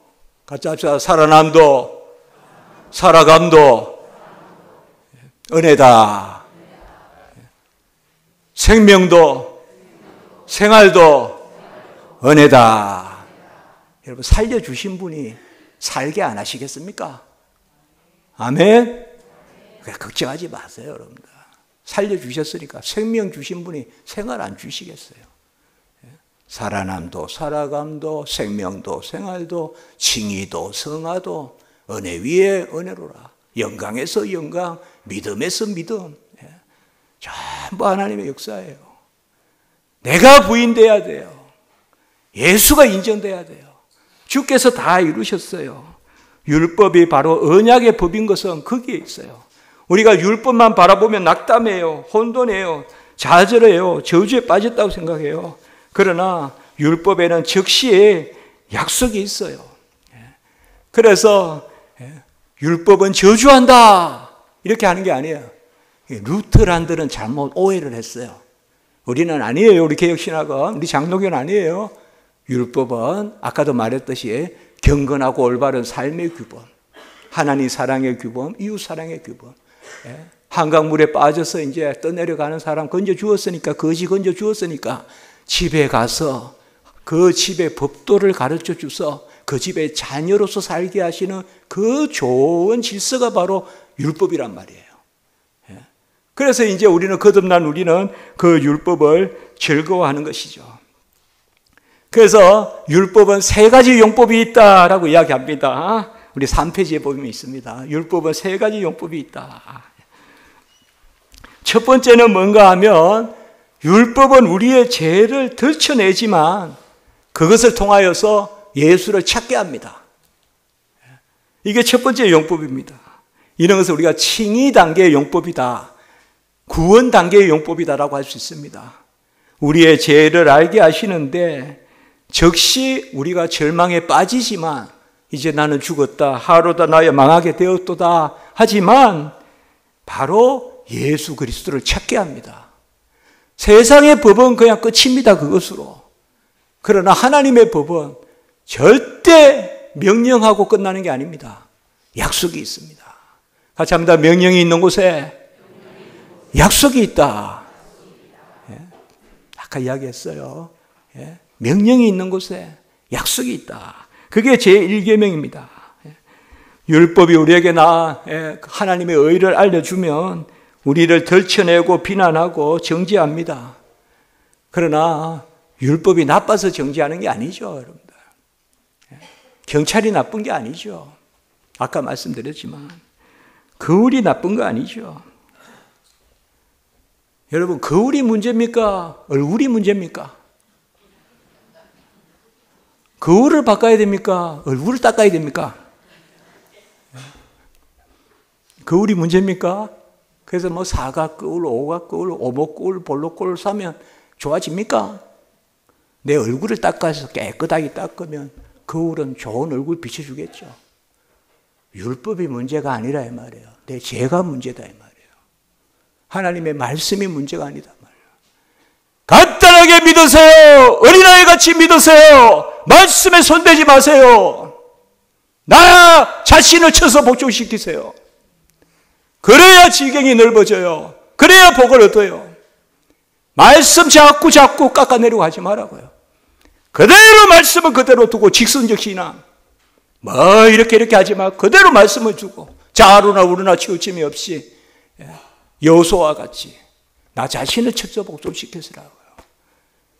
같이 합시다. 살아남도 살아감도 은혜다. 생명도 생활도 은혜다. 여러분 살려주신 분이 살게 안 하시겠습니까? 아멘. 걱정하지 마세요. 여러분들 살려주셨으니까. 생명 주신 분이 생활 안 주시겠어요? 살아남도 살아감도 생명도 생활도 칭의도 성화도 은혜 위에 은혜로라. 영광에서 영광, 믿음에서 믿음. 전부 하나님의 역사예요. 내가 부인돼야 돼요. 예수가 인정돼야 돼요. 주께서 다 이루셨어요. 율법이 바로 언약의 법인 것은 거기에 있어요. 우리가 율법만 바라보면 낙담해요. 혼돈해요. 좌절해요. 저주에 빠졌다고 생각해요. 그러나 율법에는 즉시 약속이 있어요. 그래서 율법은 저주한다 이렇게 하는 게 아니에요. 루터란들은 잘못 오해를 했어요. 우리는 아니에요. 우리 개혁신학은, 우리 장로교는 아니에요. 율법은 아까도 말했듯이 경건하고 올바른 삶의 규범, 하나님 사랑의 규범, 이웃 사랑의 규범. 한강물에 빠져서 이제 떠내려가는 사람 건져 주었으니까, 거지 건져 주었으니까 집에 가서 그 집의 법도를 가르쳐 주서 그 집의 자녀로서 살게 하시는 그 좋은 질서가 바로 율법이란 말이에요. 그래서 이제 우리는 거듭난 우리는 그 율법을 즐거워하는 것이죠. 그래서 율법은 세 가지 용법이 있다라고 이야기합니다. 우리 3페이지에 보면 있습니다. 율법은 세 가지 용법이 있다. 첫 번째는 뭔가 하면 율법은 우리의 죄를 들춰내지만 그것을 통하여서 예수를 찾게 합니다. 이게 첫 번째 용법입니다. 이런 것을 우리가 칭의 단계의 용법이다, 구원 단계의 용법이다라고 할 수 있습니다. 우리의 죄를 알게 하시는데 즉시 우리가 절망에 빠지지만 이제 나는 죽었다, 하루다 나야 망하게 되었도다 하지만 바로 예수 그리스도를 찾게 합니다. 세상의 법은 그냥 끝입니다. 그것으로. 그러나 하나님의 법은 절대 명령하고 끝나는 게 아닙니다. 약속이 있습니다. 같이 합니다. 명령이 있는 곳에 약속이 있다. 아까 이야기했어요. 명령이 있는 곳에 약속이 있다. 그게 제1계명입니다. 율법이 우리에게 하나님의 의를 알려주면 우리를 덜쳐내고 비난하고 정죄합니다. 그러나 율법이 나빠서 정죄하는 게 아니죠, 여러분들. 경찰이 나쁜 게 아니죠. 아까 말씀드렸지만 거울이 나쁜 거 아니죠. 여러분, 거울이 문제입니까? 얼굴이 문제입니까? 거울을 바꿔야 됩니까? 얼굴을 닦아야 됩니까? 거울이 문제입니까? 그래서 뭐 사각거울, 오각거울, 오목거울, 볼록거울 사면 좋아집니까? 내 얼굴을 닦아서 깨끗하게 닦으면 거울은 좋은 얼굴 비춰주겠죠. 율법이 문제가 아니라 이 말이에요. 내 죄가 문제다 이 말이에요. 하나님의 말씀이 문제가 아니다 말이에요. 간단하게 믿으세요. 어린아이 같이 믿으세요. 말씀에 손대지 마세요. 나 자신을 쳐서 복종시키세요. 그래야 지경이 넓어져요. 그래야 복을 얻어요. 말씀 자꾸 깎아내리고 하지 말라고요. 그대로 말씀을 그대로 두고 직선적 신앙. 뭐 이렇게 하지 마. 그대로 말씀을 두고 자루나 우르나 치우침이 없이 여호수아와 같이 나 자신을 첫째 복종시켜서라고요.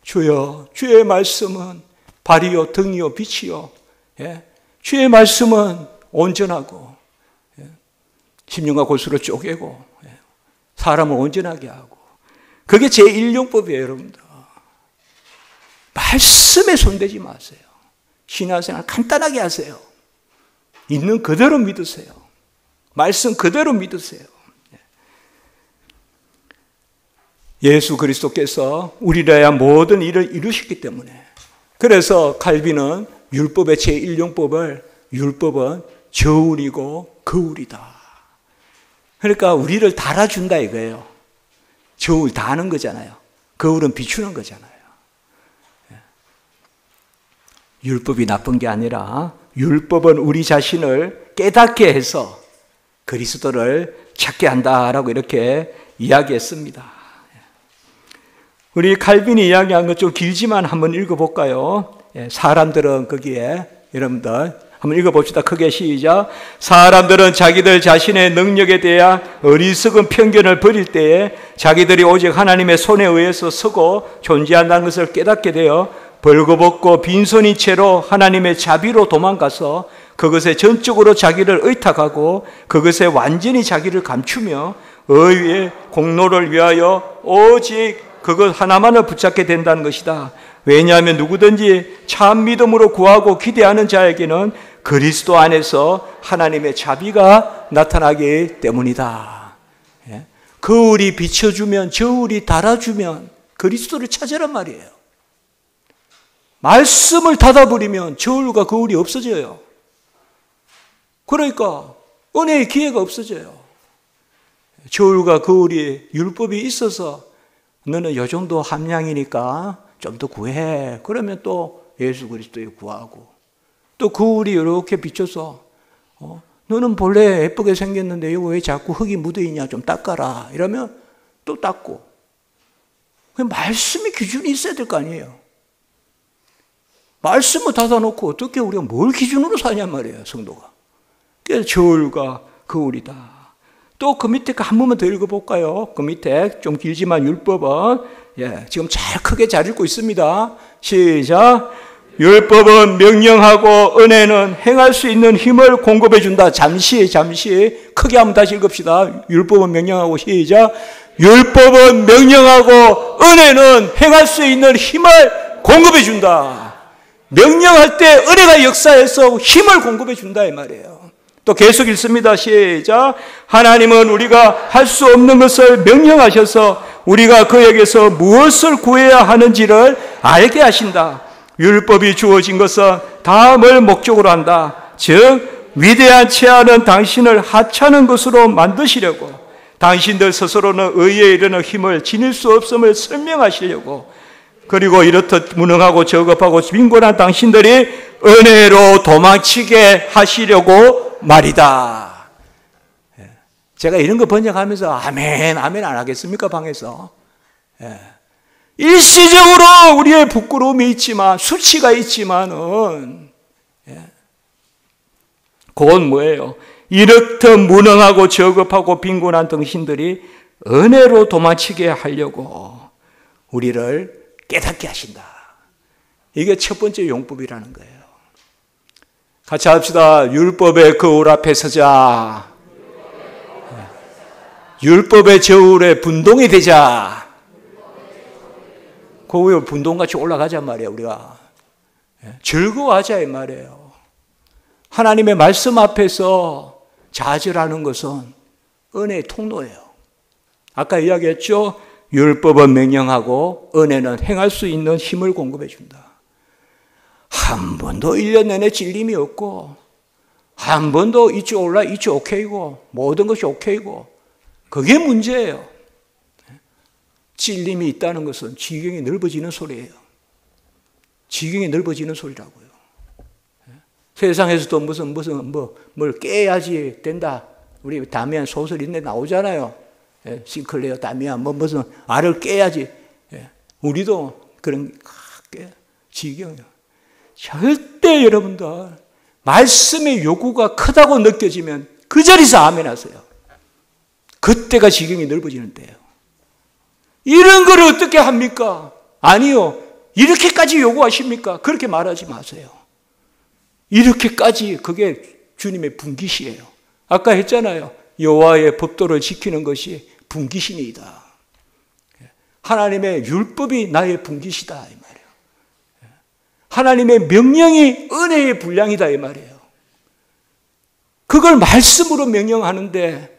주여, 주의 말씀은 발이요 등이요 빛이요. 주의 말씀은 온전하고 심령과 골수를 쪼개고 사람을 온전하게 하고, 그게 제1용법이에요. 여러분들 말씀에 손대지 마세요. 신앙생활 간단하게 하세요. 있는 그대로 믿으세요. 말씀 그대로 믿으세요. 예수 그리스도께서 우리를 위하여 모든 일을 이루셨기 때문에, 그래서 칼빈은 율법의 제1용법을 율법은 저울이고 거울이다. 그러니까 우리를 달아준다 이거예요. 저울 다는 거잖아요. 거울은 비추는 거잖아요. 율법이 나쁜 게 아니라 율법은 우리 자신을 깨닫게 해서 그리스도를 찾게 한다라고 이렇게 이야기했습니다. 우리 칼빈이 이야기한 것 좀 길지만 한번 읽어볼까요? 사람들은 거기에, 여러분들 한번 읽어봅시다. 크게 시작. 사람들은 자기들 자신의 능력에 대한 어리석은 편견을 버릴 때에 자기들이 오직 하나님의 손에 의해서 서고 존재한다는 것을 깨닫게 되어 벌거벗고 빈손인 채로 하나님의 자비로 도망가서 그것에 전적으로 자기를 의탁하고 그것에 완전히 자기를 감추며 의의 공로를 위하여 오직 그것 하나만을 붙잡게 된다는 것이다. 왜냐하면 누구든지 참 믿음으로 구하고 기대하는 자에게는 그리스도 안에서 하나님의 자비가 나타나기 때문이다. 거울이 비춰주면, 저울이 달아주면 그리스도를 찾으란 말이에요. 말씀을 닫아버리면 저울과 거울이 없어져요. 그러니까 은혜의 기회가 없어져요. 저울과 거울이 율법이 있어서 너는 이 정도 함량이니까 좀 더 구해. 그러면 또 예수 그리스도에 구하고, 또 거울이 이렇게 비춰서 너는 본래 예쁘게 생겼는데 이거 왜 자꾸 흙이 묻어있냐, 좀 닦아라 이러면 또 닦고. 말씀의 기준이 있어야 될 거 아니에요. 말씀을 닫아놓고 어떻게 우리가 뭘 기준으로 사냔 말이에요, 성도가. 그래서 저울과 거울이다. 또 그 밑에 한 번만 더 읽어볼까요? 그 밑에 좀 길지만 율법은, 지금 잘 크게 잘 읽고 있습니다. 시작. 율법은 명령하고 은혜는 행할 수 있는 힘을 공급해 준다. 잠시 크게 한번 다시 읽읍시다. 율법은 명령하고, 시작. 율법은 명령하고 은혜는 행할 수 있는 힘을 공급해 준다. 명령할 때 은혜가 역사해서 힘을 공급해 준다 이 말이에요. 또 계속 읽습니다. 시작. 하나님은 우리가 할 수 없는 것을 명령하셔서 우리가 그에게서 무엇을 구해야 하는지를 알게 하신다. 율법이 주어진 것은 다음을 목적으로 한다. 즉 위대한 체하는 당신을 하찮은 것으로 만드시려고, 당신들 스스로는 의에 이르는 힘을 지닐 수 없음을 설명하시려고, 그리고 이렇듯 무능하고 저급하고 빈곤한 당신들이 은혜로 도망치게 하시려고 말이다. 제가 이런 거 번역하면서 아멘 안 하겠습니까, 방에서? 일시적으로 우리의 부끄러움이 있지만, 수치가 있지만은, 그건 뭐예요? 이렇듯 무능하고 저급하고 빈곤한 당신들이 은혜로 도망치게 하려고 우리를 깨닫게 하신다. 이게 첫 번째 용법이라는 거예요. 같이 합시다. 율법의 거울 앞에 서자. 율법의 저울에 분동이 되자. 그 분동같이 올라가자 말이에요, 우리가. 즐거워하자 이 말이에요. 하나님의 말씀 앞에서 좌절하는 것은 은혜의 통로예요. 아까 이야기했죠? 율법은 명령하고 은혜는 행할 수 있는 힘을 공급해 준다. 한 번도 1년 내내 찔림이 없고, 한 번도 이쪽 올라 이쪽 오케이고, 모든 것이 오케이고, 그게 문제예요. 찔림이 있다는 것은 지경이 넓어지는 소리예요. 지경이 넓어지는 소리라고요. 세상에서도 뭘 깨야지 된다. 우리 다미안 소설 있는데 나오잖아요. 싱클레어 다미안 무슨 알을 깨야지. 우리도 그런 지경이요. 절대 여러분들 말씀의 요구가 크다고 느껴지면 그 자리에서 아멘 하세요. 그때가 지경이 넓어지는 때예요. 이런 걸 어떻게 합니까? 아니요. 이렇게까지 요구하십니까? 그렇게 말하지 마세요. 이렇게까지 그게 주님의 분깃이에요. 아까 했잖아요. 여호와의 법도를 지키는 것이 분깃이니이다. 하나님의 율법이 나의 분깃이다 이 말이에요. 하나님의 명령이 은혜의 분량이다 이 말이에요. 그걸 말씀으로 명령하는데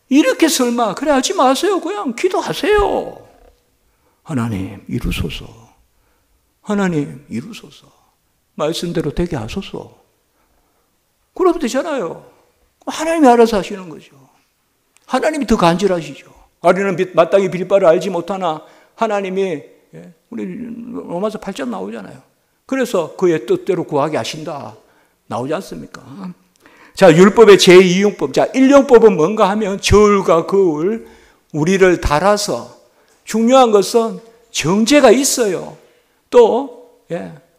이렇게 설마 그래 하지 마세요. 그냥 기도하세요. 하나님 이루소서. 하나님 이루소서. 말씀대로 되게 하소서. 그러면 되잖아요. 하나님이 알아서 하시는 거죠. 하나님이 더 간절하시죠. 아리는 마땅히 빌 바를 알지 못하나 하나님이 우리 로마서 8장 나오잖아요. 그래서 그의 뜻대로 구하게 하신다. 나오지 않습니까? 자, 율법의 제2용법. 자, 1용법은 뭔가 하면 저울과 거울, 우리를 달아서 중요한 것은 정죄가 있어요. 또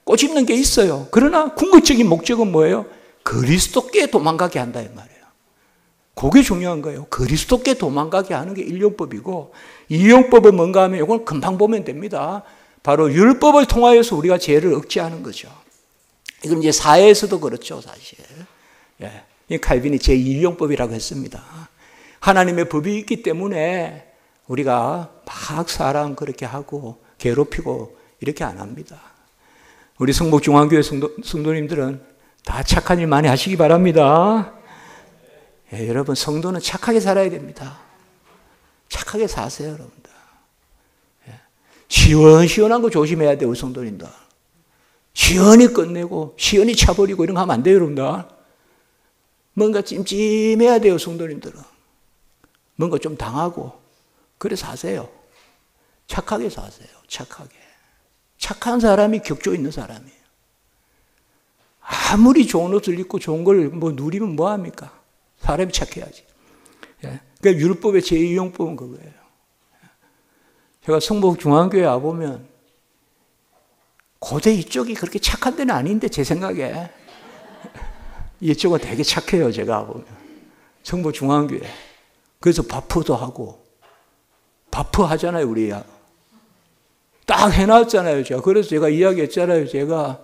꼬집는 게 있어요. 그러나 궁극적인 목적은 뭐예요? 그리스도께 도망가게 한다 이 말이에요. 그게 중요한 거예요. 그리스도께 도망가게 하는 게 1용법이고 2용법은 뭔가 하면 이건 금방 보면 됩니다. 바로 율법을 통하여서 우리가 죄를 억제하는 거죠. 이건 이제 사회에서도 그렇죠, 사실. 이 칼빈이 제2용법이라고 했습니다. 하나님의 법이 있기 때문에 우리가 막 사람 그렇게 하고 괴롭히고 이렇게 안 합니다. 우리 성북중앙교회 성도님들은 다 착한 일 많이 하시기 바랍니다. 여러분 성도는 착하게 살아야 됩니다. 착하게 사세요, 여러분들. 시원시원한 거 조심해야 돼요, 우리 성도님들. 시원히 끝내고 시원히 차버리고 이런 거 하면 안 돼요, 여러분들. 뭔가 찜찜해야 돼요, 성도님들은. 뭔가 좀 당하고 그래 사세요. 착하게 사세요, 착하게. 착한 사람이 격조 있는 사람이에요. 아무리 좋은 옷을 입고 좋은 걸 누리면 뭐합니까? 사람이 착해야지. 그러니까 율법의 제2용법은 그거예요. 제가 성북중앙교회 와보면 고대 이쪽이 그렇게 착한 데는 아닌데 제 생각에 이쪽은 되게 착해요. 제가 보면 성북중앙교회. 그래서 바프도 하고 바프 하잖아요. 우리 딱 해놨잖아요. 제가 그래서 제가 이야기했잖아요. 제가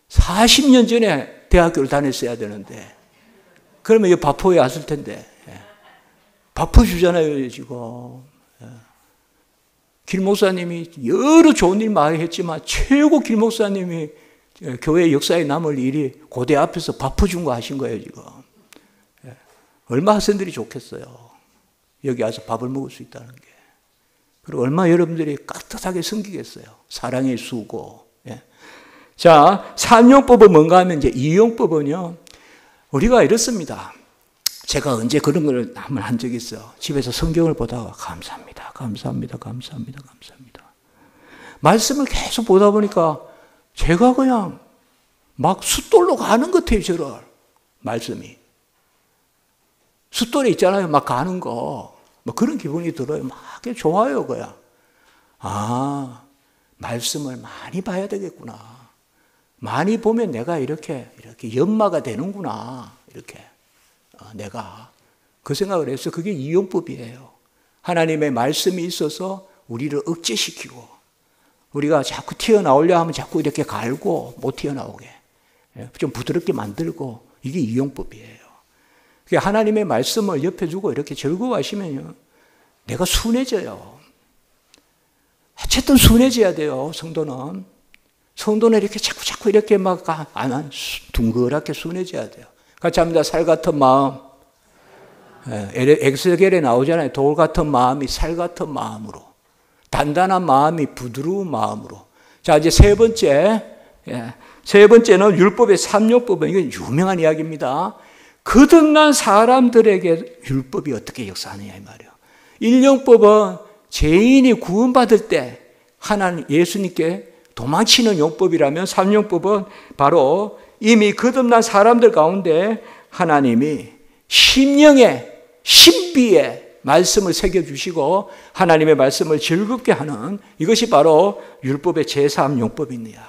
40년 전에 대학교를 다녔어야 되는데 그러면 이 바포에 왔을 텐데 바포 주잖아요 지금. 길 목사님이 여러 좋은 일 많이 했지만 최고 길 목사님이 교회 역사에 남을 일이 고대 앞에서 바포 준 거 하신 거예요 지금. 얼마 학생들이 좋겠어요. 여기 와서 밥을 먹을 수 있다는 게. 그리고 얼마 여러분들이 깍듯하게 섬기겠어요. 사랑의 수고. 자, 3용법은 뭔가 하면 이제 2용법은요. 우리가 이렇습니다. 제가 언제 그런 걸 한번 한 적이 있어요. 집에서 성경을 보다가 감사합니다. 감사합니다. 감사합니다. 감사합니다. 말씀을 계속 보다 보니까 제가 그냥 막 숫돌로 가는 것 같아요. 저를. 말씀이. 숫돌에 있잖아요. 막 가는 거. 뭐 그런 기분이 들어요. 막 좋아요. 그냥. 아, 말씀을 많이 봐야 되겠구나. 많이 보면 내가 이렇게 연마가 되는구나. 이렇게. 내가. 그 생각을 해서 그게 이용법이에요. 하나님의 말씀이 있어서 우리를 억제시키고 우리가 자꾸 튀어나오려 하면 자꾸 이렇게 갈고 못 튀어나오게. 좀 부드럽게 만들고 이게 이용법이에요. 하나님의 말씀을 옆에 두고 이렇게 즐거워하시면요. 내가 순해져요. 어쨌든 순해져야 돼요. 성도는. 성도는 이렇게 자꾸 이렇게 막 둥그랗게 순해져야 돼요. 같이 합니다. 살 같은 마음. 엑스겔에 나오잖아요. 돌 같은 마음이 살 같은 마음으로. 단단한 마음이 부드러운 마음으로. 자, 이제 세 번째. 세 번째는 율법의 3용법은 이건 유명한 이야기입니다. 거듭난 사람들에게 율법이 어떻게 역사하느냐 이 말이에요. 일용법은 죄인이 구원받을 때 하나님 예수님께 도망치는 용법이라면 3용법은 바로 이미 거듭난 사람들 가운데 하나님이 심령에 신비에 말씀을 새겨주시고 하나님의 말씀을 즐겁게 하는 이것이 바로 율법의 제3용법입니다.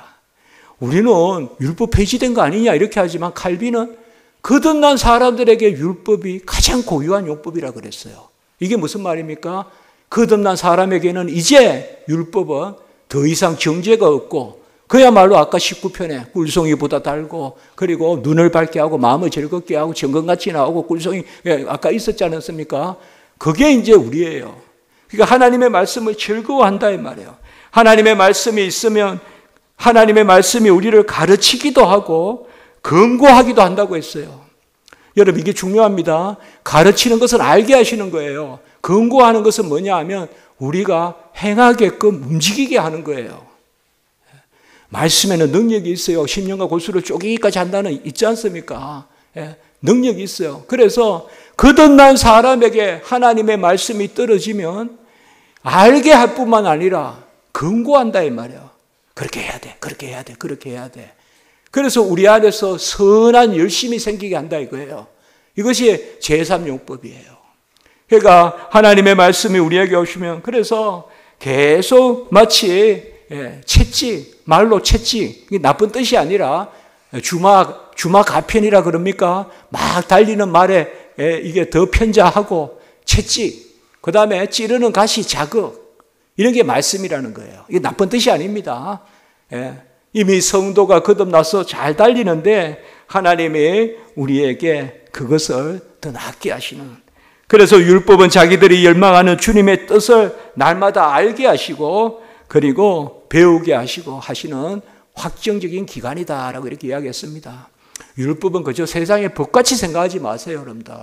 우리는 율법 폐지된 거 아니냐 이렇게 하지만 칼빈은 거듭난 사람들에게 율법이 가장 고유한 용법이라 그랬어요. 이게 무슨 말입니까? 거듭난 사람에게는 이제 율법은 더 이상 정죄가 없고 그야말로 아까 19편에 꿀송이보다 달고 그리고 눈을 밝게 하고 마음을 즐겁게 하고 정금같이 나오고 꿀송이 아까 있었지 않았습니까? 그게 이제 우리예요. 그러니까 하나님의 말씀을 즐거워한다 이 말이에요. 하나님의 말씀이 있으면 하나님의 말씀이 우리를 가르치기도 하고 권고하기도 한다고 했어요. 여러분 이게 중요합니다. 가르치는 것은 알게 하시는 거예요. 권고하는 것은 뭐냐 하면 우리가 행하게끔 움직이게 하는 거예요. 말씀에는 능력이 있어요. 심령과 골수를 쪼개기까지 한다는 있지 않습니까? 능력이 있어요. 그래서 거듭난 사람에게 하나님의 말씀이 떨어지면 알게 할 뿐만 아니라 권고한다 이 말이에요. 그렇게 해야 돼. 그렇게 해야 돼. 그렇게 해야 돼. 그래서 우리 안에서 선한 열심이 생기게 한다 이거예요. 이것이 제3용법이에요. 그러니까 하나님의 말씀이 우리에게 오시면 그래서 계속 마치 채찍, 말로 채찍, 이게 나쁜 뜻이 아니라 주마가편이라 그럽니까? 막 달리는 말에 이게 더 편자하고 채찍, 그 다음에 찌르는 가시 자극, 이런 게 말씀이라는 거예요. 이게 나쁜 뜻이 아닙니다. 이미 성도가 거듭나서 잘 달리는데 하나님이 우리에게 그것을 더 낫게 하시는. 그래서 율법은 자기들이 열망하는 주님의 뜻을 날마다 알게 하시고 그리고 배우게 하시고 하시는 확정적인 기관이다라고 이렇게 이야기했습니다. 율법은 그저 세상의 법같이 생각하지 마세요, 여러분들.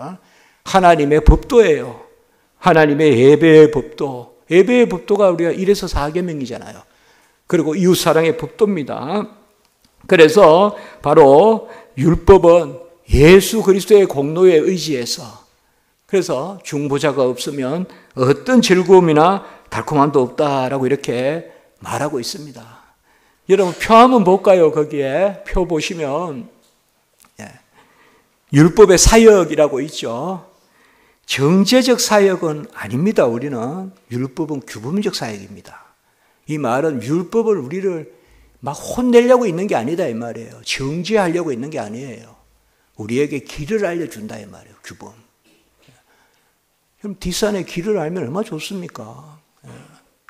하나님의 법도예요. 하나님의 예배의 법도. 예배의 법도가 우리가 1에서 4계명이잖아요. 그리고 이웃사랑의 법도입니다. 그래서 바로 율법은 예수 그리스도의 공로에 의지해서 그래서 중보자가 없으면 어떤 즐거움이나 달콤함도 없다라고 이렇게 말하고 있습니다. 여러분 표 한번 볼까요? 거기에 표 보시면 율법의 사역이라고 있죠. 정죄적 사역은 아닙니다. 우리는 율법은 규범적 사역입니다. 이 말은 율법을 우리를 막 혼내려고 있는 게 아니다 이 말이에요. 정죄하려고 있는 게 아니에요. 우리에게 길을 알려준다 이 말이에요. 규범. 그럼 뒷산에 길을 알면 얼마나 좋습니까?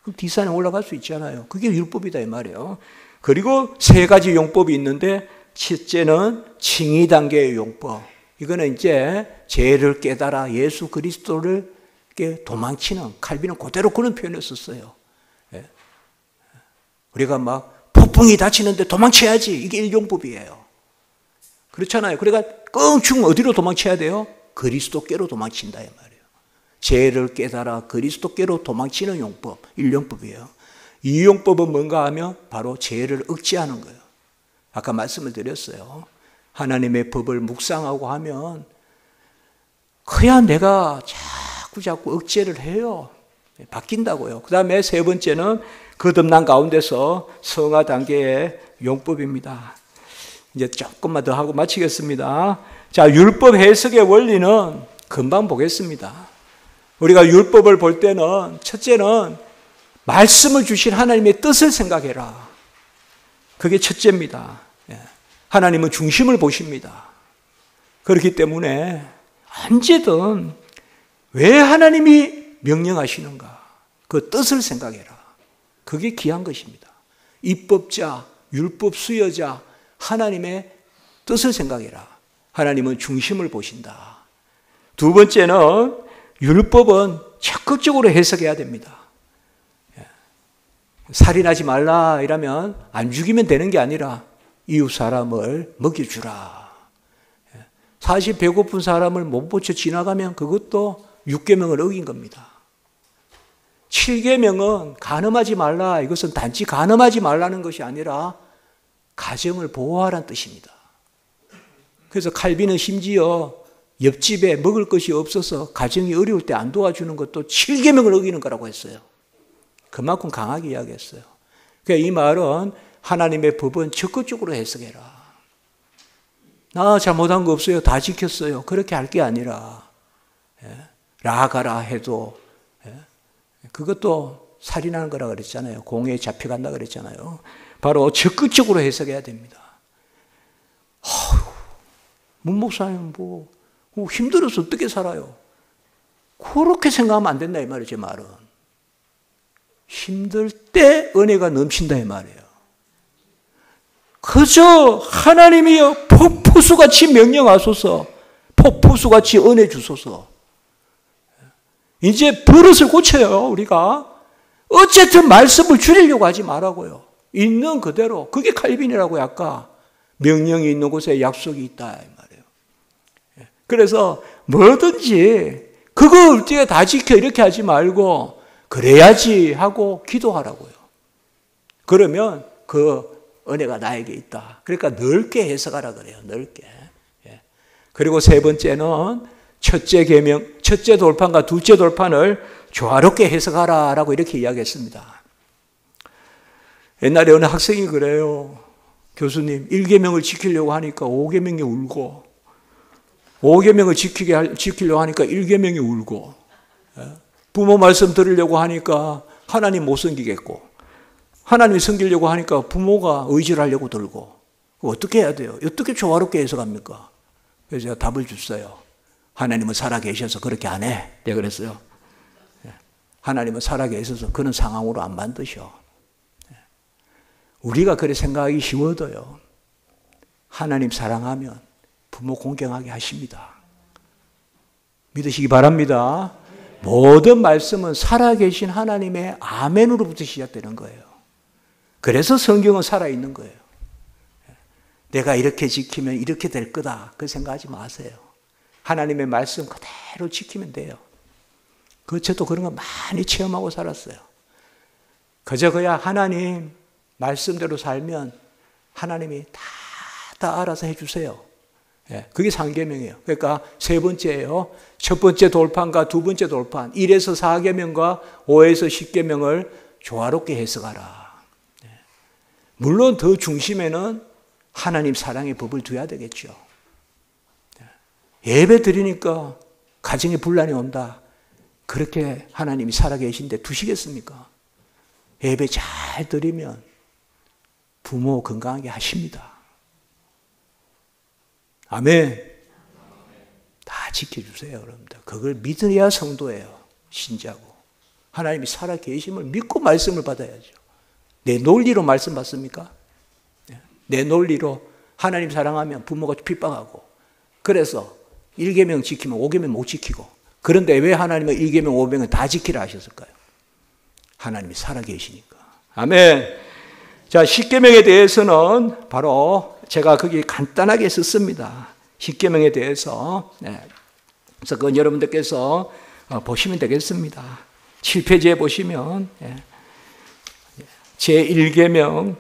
그럼 뒷산에 올라갈 수 있잖아요. 그게 율법이다 이 말이에요. 그리고 3가지 용법이 있는데 첫째는 칭의 단계의 용법. 이거는 이제 죄를 깨달아 예수 그리스도를 도망치는, 칼빈은 그대로 그런 표현을 썼어요. 우리가 막 폭풍이 닥치는데 도망쳐야지. 이게 1용법이에요. 그렇잖아요. 그러니까 껑충 어디로 도망쳐야 돼요? 그리스도께로 도망친다 이 말이에요. 죄를 깨달아 그리스도께로 도망치는 용법, 1용법이에요. 2용법은 뭔가 하면 바로 죄를 억제하는 거예요. 아까 말씀을 드렸어요. 하나님의 법을 묵상하고 하면 그야 내가 자꾸 억제를 해요. 바뀐다고요. 그 다음에 3번째는 거듭난 가운데서 성화 단계의 용법입니다. 이제 조금만 더 하고 마치겠습니다. 자, 율법 해석의 원리는 금방 보겠습니다. 우리가 율법을 볼 때는 첫째는 말씀을 주신 하나님의 뜻을 생각해라. 그게 첫째입니다. 하나님은 중심을 보십니다. 그렇기 때문에 언제든 왜 하나님이 명령하시는가? 그 뜻을 생각해라. 그게 귀한 것입니다. 입법자, 율법 수여자, 하나님의 뜻을 생각해라. 하나님은 중심을 보신다. 2번째는 율법은 적극적으로 해석해야 됩니다. 살인하지 말라 이러면 안 죽이면 되는 게 아니라 이웃 사람을 먹여주라. 사실 배고픈 사람을 못 보쳐 지나가면 그것도 6계명을 어긴 겁니다. 7계명은 간음하지 말라. 이것은 단지 간음하지 말라는 것이 아니라 가정을 보호하라는 뜻입니다. 그래서 칼빈은 심지어 옆집에 먹을 것이 없어서 가정이 어려울 때 안 도와주는 것도 7계명을 어기는 거라고 했어요. 그만큼 강하게 이야기했어요. 그러니까 이 말은 하나님의 법은 적극적으로 해석해라. 나 잘못한 거 없어요. 다 지켰어요. 그렇게 할 게 아니라 라가라 해도 그것도 살인하는 거라 그랬잖아요. 공에 잡혀간다 그랬잖아요. 바로 적극적으로 해석해야 됩니다. 문 목사님 뭐 힘들어서 어떻게 살아요? 그렇게 생각하면 안 된다 이 말이에요. 제 말은. 힘들 때 은혜가 넘친다 이 말이에요. 그저 하나님이여 폭포수같이 명령하소서, 폭포수같이 은혜 주소서. 이제 버릇을 고쳐요 우리가. 어쨌든 말씀을 줄이려고 하지 말라고요. 있는 그대로. 그게 칼빈이라고요. 아까 명령이 있는 곳에 약속이 있다 이 말이에요. 그래서 뭐든지 그거 어떻게 다 지켜 이렇게 하지 말고 그래야지 하고 기도하라고요. 그러면 그 은혜가 나에게 있다. 그러니까 넓게 해석하라 그래요. 넓게. 그리고 세 번째는 첫째 계명, 첫째 돌판과 둘째 돌판을 조화롭게 해석하라라고 이렇게 이야기했습니다. 옛날에 어느 학생이 그래요. 교수님, 1계명을 지키려고 하니까 5계명이 울고 5계명을 지키려고 하니까 1계명이 울고 부모 말씀 들으려고 하니까 하나님 못 섬기겠고 하나님 섬기려고 하니까 부모가 의지를 하려고 들고 어떻게 해야 돼요? 어떻게 조화롭게 해석합니까? 그래서 제가 답을 줬어요. 하나님은 살아계셔서 그렇게 안 해. 내가 그랬어요. 하나님은 살아계셔서 그런 상황으로 안 만드셔. 우리가 그렇게 생각하기 쉬워도요. 하나님 사랑하면 부모 공경하게 하십니다. 믿으시기 바랍니다. 모든 말씀은 살아계신 하나님의 아멘으로부터 시작되는 거예요. 그래서 성경은 살아있는 거예요. 내가 이렇게 지키면 이렇게 될 거다. 그 생각하지 마세요. 하나님의 말씀 그대로 지키면 돼요. 저도 그런 거 많이 체험하고 살았어요. 그야 하나님 말씀대로 살면 하나님이 다 알아서 해주세요. 그게 3계명이에요. 그러니까 세 번째예요. 첫 번째 돌판과 두 번째 돌판 1에서 4계명과 5에서 10계명을 조화롭게 해석하라. 물론 더 중심에는 하나님 사랑의 법을 두어야 되겠죠. 예배 드리니까 가정에 분란이 온다. 그렇게 하나님이 살아계신데 두시겠습니까? 예배 잘 드리면 부모 건강하게 하십니다. 아멘. 다 지켜주세요, 여러분들. 그걸 믿어야 성도예요. 신자고. 하나님이 살아계심을 믿고 말씀을 받아야죠. 내 논리로 말씀 받습니까? 내 논리로 하나님 사랑하면 부모가 핍박하고 그래서 1계명 지키면 5계명 못 지키고 그런데 왜 하나님은 1계명 5계명을 다 지키라 하셨을까요? 하나님이 살아계시니까. 아멘. 자, 10계명에 대해서는 바로 제가 거기 간단하게 썼습니다. 10계명에 대해서. 그래서 그건 여러분들께서 보시면 되겠습니다. 7페이지에 보시면 제1계명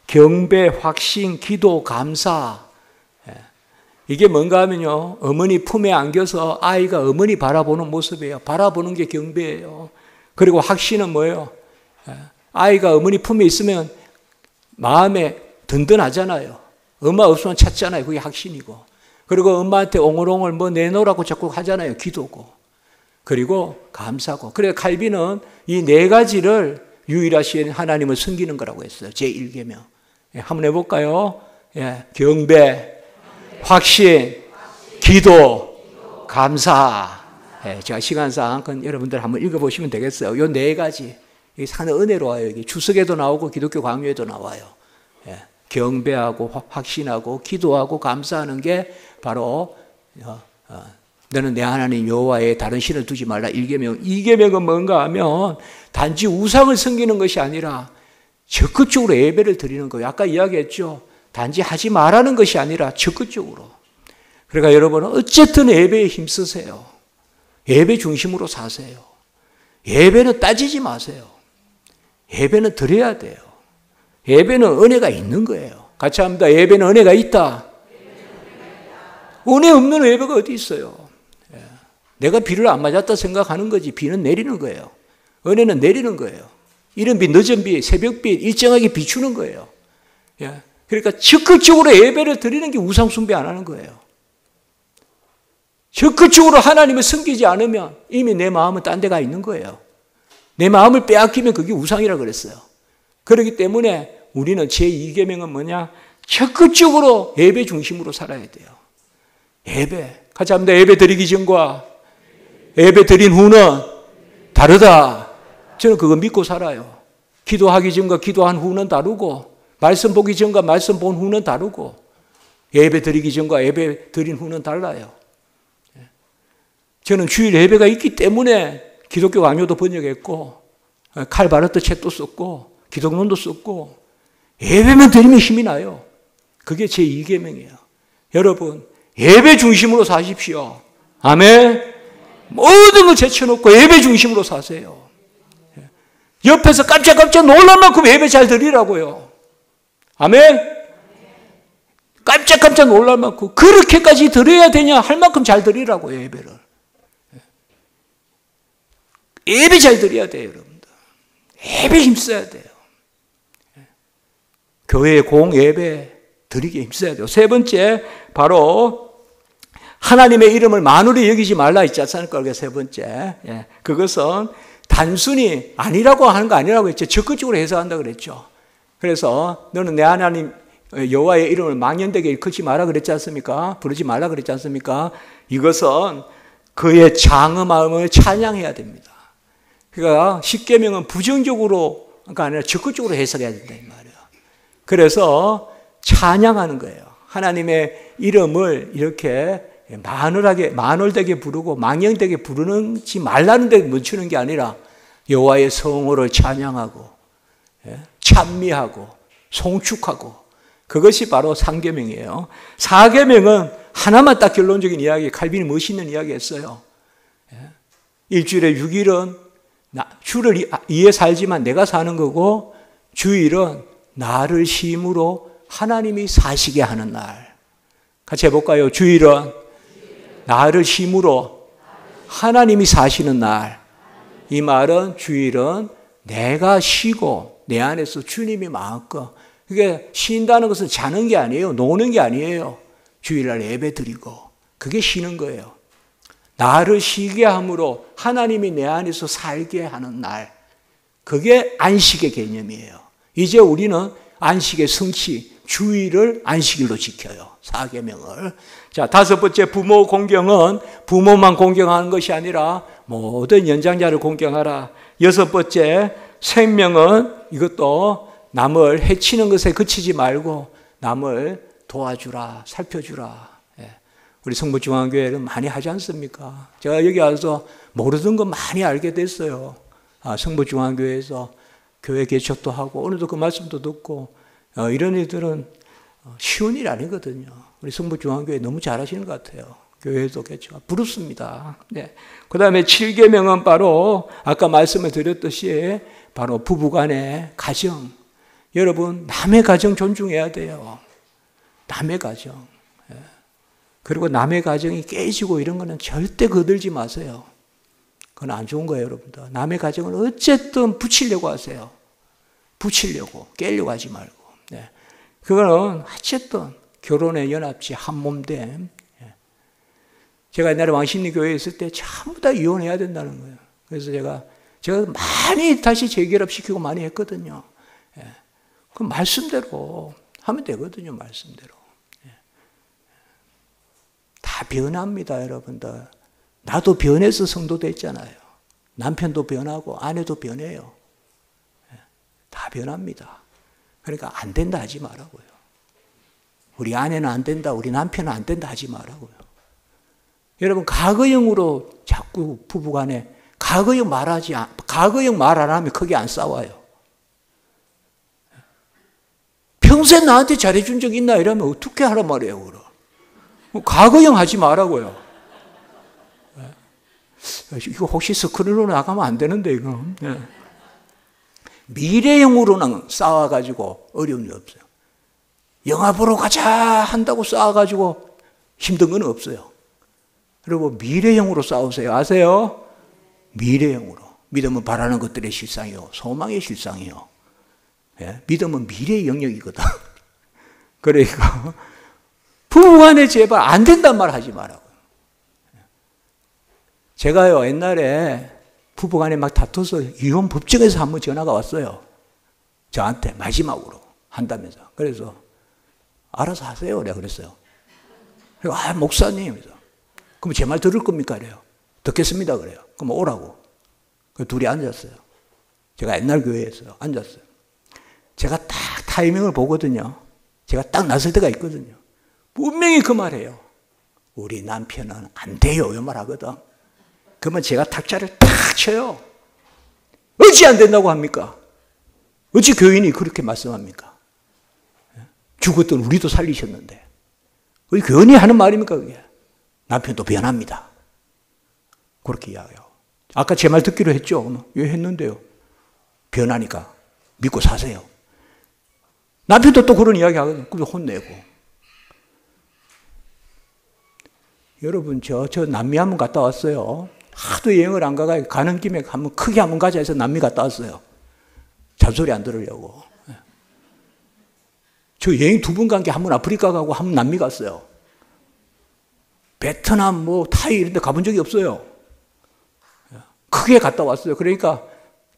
경배, 확신, 기도, 감사. 이게 뭔가 하면요. 어머니 품에 안겨서 아이가 어머니 바라보는 모습이에요. 바라보는 게 경배예요. 그리고 확신은 뭐예요? 아이가 어머니 품에 있으면 마음에 든든하잖아요. 엄마 없으면 찾잖아요. 그게 확신이고. 그리고 엄마한테 옹을옹을 뭐 내놓으라고 자꾸 하잖아요. 기도고. 그리고 감사고. 그래서 칼빈은 이 네 가지를 유일하신 하나님을 섬기는 거라고 했어요. 제1계명. 한번 해볼까요? 경배, 확신, 기도, 감사. 제가 시간상 여러분들 한번 읽어보시면 되겠어요. 이 네 가지. 이게 상당히 은혜로워요. 여기 주석에도 나오고 기독교 강요에도 나와요. 경배하고 확신하고 기도하고 감사하는 게 바로 너는 내 하나님 여호와의 다른 신을 두지 말라 1계명. 2계명은 뭔가 하면 단지 우상을 섬기는 것이 아니라 적극적으로 예배를 드리는 거예요. 아까 이야기했죠. 단지 하지 말라는 것이 아니라 적극적으로. 그러니까 여러분은 어쨌든 예배에 힘쓰세요. 예배 중심으로 사세요. 예배는 따지지 마세요. 예배는 드려야 돼요. 예배는 은혜가 있는 거예요. 같이 합니다. 예배는 은혜가 있다. 은혜 없는 예배가 어디 있어요? 내가 비를 안 맞았다 생각하는 거지 비는 내리는 거예요. 은혜는 내리는 거예요. 이른 비, 늦은 비, 새벽빛 일정하게 비추는 거예요. 그러니까 적극적으로 예배를 드리는 게 우상 숭배 안 하는 거예요. 적극적으로 하나님을 섬기지 않으면 이미 내 마음은 딴 데가 있는 거예요. 내 마음을 빼앗기면 그게 우상이라 그랬어요. 그렇기 때문에 우리는 제2계명은 뭐냐? 적극적으로 예배 중심으로 살아야 돼요. 예배. 같이 합니다. 예배 드리기 전과 예배 드린 후는 다르다. 저는 그거 믿고 살아요. 기도하기 전과 기도한 후는 다르고 말씀 보기 전과 말씀 본 후는 다르고 예배 드리기 전과 예배 드린 후는 달라요. 저는 주일 예배가 있기 때문에 기독교 강요도 번역했고 칼바르트 책도 썼고 기독론도 썼고 예배만 드리면 힘이 나요. 그게 제 2계명이에요. 여러분 예배 중심으로 사십시오. 아멘. 모든 걸 제쳐놓고 예배 중심으로 사세요. 옆에서 깜짝깜짝 놀랄 만큼 예배 잘 드리라고요. 아멘. 깜짝깜짝 놀랄 만큼 그렇게까지 드려야 되냐 할 만큼 잘 드리라고요. 예배를. 예배 잘 드려야 돼요. 여러분들. 예배 힘써야 돼요. 교회의 공예배 드리기에 힘써야 돼요. 세 번째 바로 하나님의 이름을 만으로 여기지 말라 있지 않습니까? 그게 세 번째. 그것은 단순히 아니라고 하는 거 아니라고 했죠. 적극적으로 해석한다 그랬죠. 그래서 너는 내 하나님 여호와의 이름을 망연되게 일컫지 마라 그랬지 않습니까? 부르지 말라 그랬지 않습니까? 이것은 그의 장엄함을 찬양해야 됩니다. 그러니까 십계명은 부정적으로가 아니라 적극적으로 해석해야 된다 이 말이에요. 그래서 찬양하는 거예요. 하나님의 이름을 이렇게 만월되게 부르고 망령되게 부르지 말라는 데 멈추는 게 아니라 여호와의 성호를 찬양하고 찬미하고 송축하고 그것이 바로 3계명이에요. 4계명은 하나만 딱 결론적인 이야기, 칼빈이 멋있는 이야기 했어요. 일주일에 6일은 주를 위해 살지만 내가 사는 거고 주일은 나를 쉼으로 하나님이 사시게 하는 날. 같이 해볼까요? 주일은 나를 쉼으로 하나님이 사시는 날. 이 말은 주일은 내가 쉬고 내 안에서 주님이 마음껏. 그게 쉰다는 것은 자는 게 아니에요. 노는 게 아니에요. 주일날 예배 드리고 그게 쉬는 거예요. 나를 쉬게 함으로 하나님이 내 안에서 살게 하는 날. 그게 안식의 개념이에요. 이제 우리는 안식의 성취, 주일을 안식일로 지켜요. 4계명을. 자, 5번째 부모 공경은 부모만 공경하는 것이 아니라 모든 연장자를 공경하라. 6번째 생명은 이것도 남을 해치는 것에 그치지 말고 남을 도와주라, 살펴주라. 우리 성북중앙교회는 많이 하지 않습니까? 제가 여기 와서 모르던 거 많이 알게 됐어요. 성북중앙교회에서 교회 개척도 하고 오늘도 그 말씀도 듣고 이런 일들은 쉬운 일이 아니거든요. 우리 성북중앙교회 너무 잘하시는 것 같아요. 교회도 개척 부럽습니다. 네. 그 다음에 7계명은 바로 아까 말씀을 드렸듯이 바로 부부간의 가정. 여러분 남의 가정 존중해야 돼요. 남의 가정. 그리고 남의 가정이 깨지고 이런 거는 절대 거들지 마세요. 그건 안 좋은 거예요, 여러분들. 남의 가정을 어쨌든 붙이려고 하세요. 붙이려고, 깨려고 하지 말고. 네. 그거는 어쨌든 결혼의 연합지, 한몸됨. 제가 옛날에 왕십리 교회에 있을 때 전부 다 이혼해야 된다는 거예요. 그래서 제가 많이 다시 재결합시키고 많이 했거든요. 그 말씀대로 하면 되거든요, 말씀대로. 다 변합니다, 여러분들. 나도 변해서 성도 됐잖아요. 남편도 변하고 아내도 변해요. 다 변합니다. 그러니까 안 된다 하지 말라고요. 우리 아내는 안 된다, 우리 남편은 안 된다 하지 말라고요. 여러분 과거형으로 자꾸 부부간에 과거형 말 안 하면 크게 안 싸워요. 평생 나한테 잘해준 적 있나 이러면 어떻게 하란 말이에요, 그럼. 과거형 하지 말라고요. 이거 혹시 스크린으로 나가면 안 되는데, 이거. 미래형으로는 싸워가지고 어려운 일 없어요. 영화 보러 가자 한다고 싸워가지고 힘든 건 없어요. 그리고 미래형으로 싸우세요. 아세요? 미래형으로. 믿음은 바라는 것들의 실상이요, 소망의 실상이요. 예? 믿음은 미래의 영역이거든. 그러니까 부부간에 제발 안 된단 말 하지 말라고. 제가요 옛날에 부부간에 막 다퉈서 이혼 법정에서 한번 전화가 왔어요. 저한테 마지막으로 한다면서. 그래서 알아서 하세요. 내가 그랬어요. 그리고 목사님. 그래서 그럼 제 말 들을 겁니까? 그래요. 듣겠습니다. 그래요. 그럼 오라고. 그 둘이 앉았어요. 제가 옛날 교회에서 앉았어요. 제가 딱 타이밍을 보거든요. 제가 딱 나설 때가 있거든요. 분명히 그 말해요. 우리 남편은 안 돼요. 이 말 하거든. 그러면 제가 탁자를 탁 쳐요. 어찌 안 된다고 합니까? 어찌 교인이 그렇게 말씀합니까? 죽었던 우리도 살리셨는데. 우리 교인이 하는 말입니까, 그게? 남편도 변합니다. 그렇게 이야기해요. 아까 제 말 듣기로 했죠? 왜 했는데요? 변하니까 믿고 사세요. 남편도 또 그런 이야기 하거든요. 그럼 혼내고. 여러분, 저 남미 한번 갔다 왔어요. 하도 여행을 안 가가 가는 김에 한번 크게 한번 가자 해서 남미 갔다 왔어요. 잔소리 안 들으려고. 저 여행 2번 간 게 한 번 아프리카 가고 한 번 남미 갔어요. 베트남, 타이 이런 데 가본 적이 없어요. 크게 갔다 왔어요. 그러니까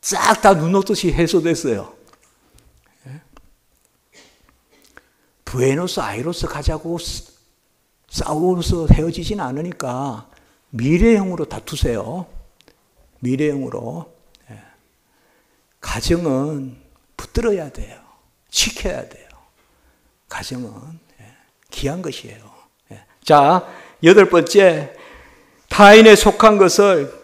싹 다 눈 오듯이 해소됐어요. 부에노스 아이레스 가자고 싸워서 헤어지진 않으니까 미래형으로 다투세요. 미래형으로. 가정은 붙들어야 돼요. 지켜야 돼요. 가정은 귀한 것이에요. 자, 8번째, 타인에 속한 것을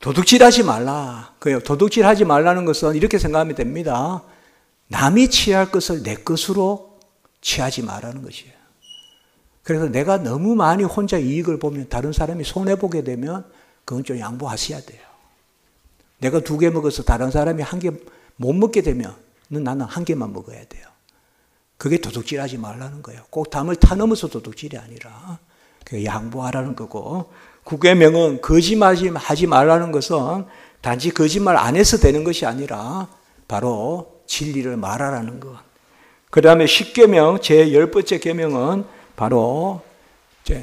도둑질하지 말라. 도둑질하지 말라는 것은 이렇게 생각하면 됩니다. 남이 취할 것을 내 것으로 취하지 말라는 것이에요. 그래서 내가 너무 많이 혼자 이익을 보면 다른 사람이 손해보게 되면 그건 좀 양보하셔야 돼요. 내가 2개 먹어서 다른 사람이 1개 못 먹게 되면 나는 1개만 먹어야 돼요. 그게 도둑질하지 말라는 거예요. 꼭 담을 타넘어서 도둑질이 아니라 양보하라는 거고, 9계명은 거짓말하지 말라는 것은 단지 거짓말 안 해서 되는 것이 아니라 바로 진리를 말하라는 것. 그 다음에 10계명, 제 10번째 계명은 바로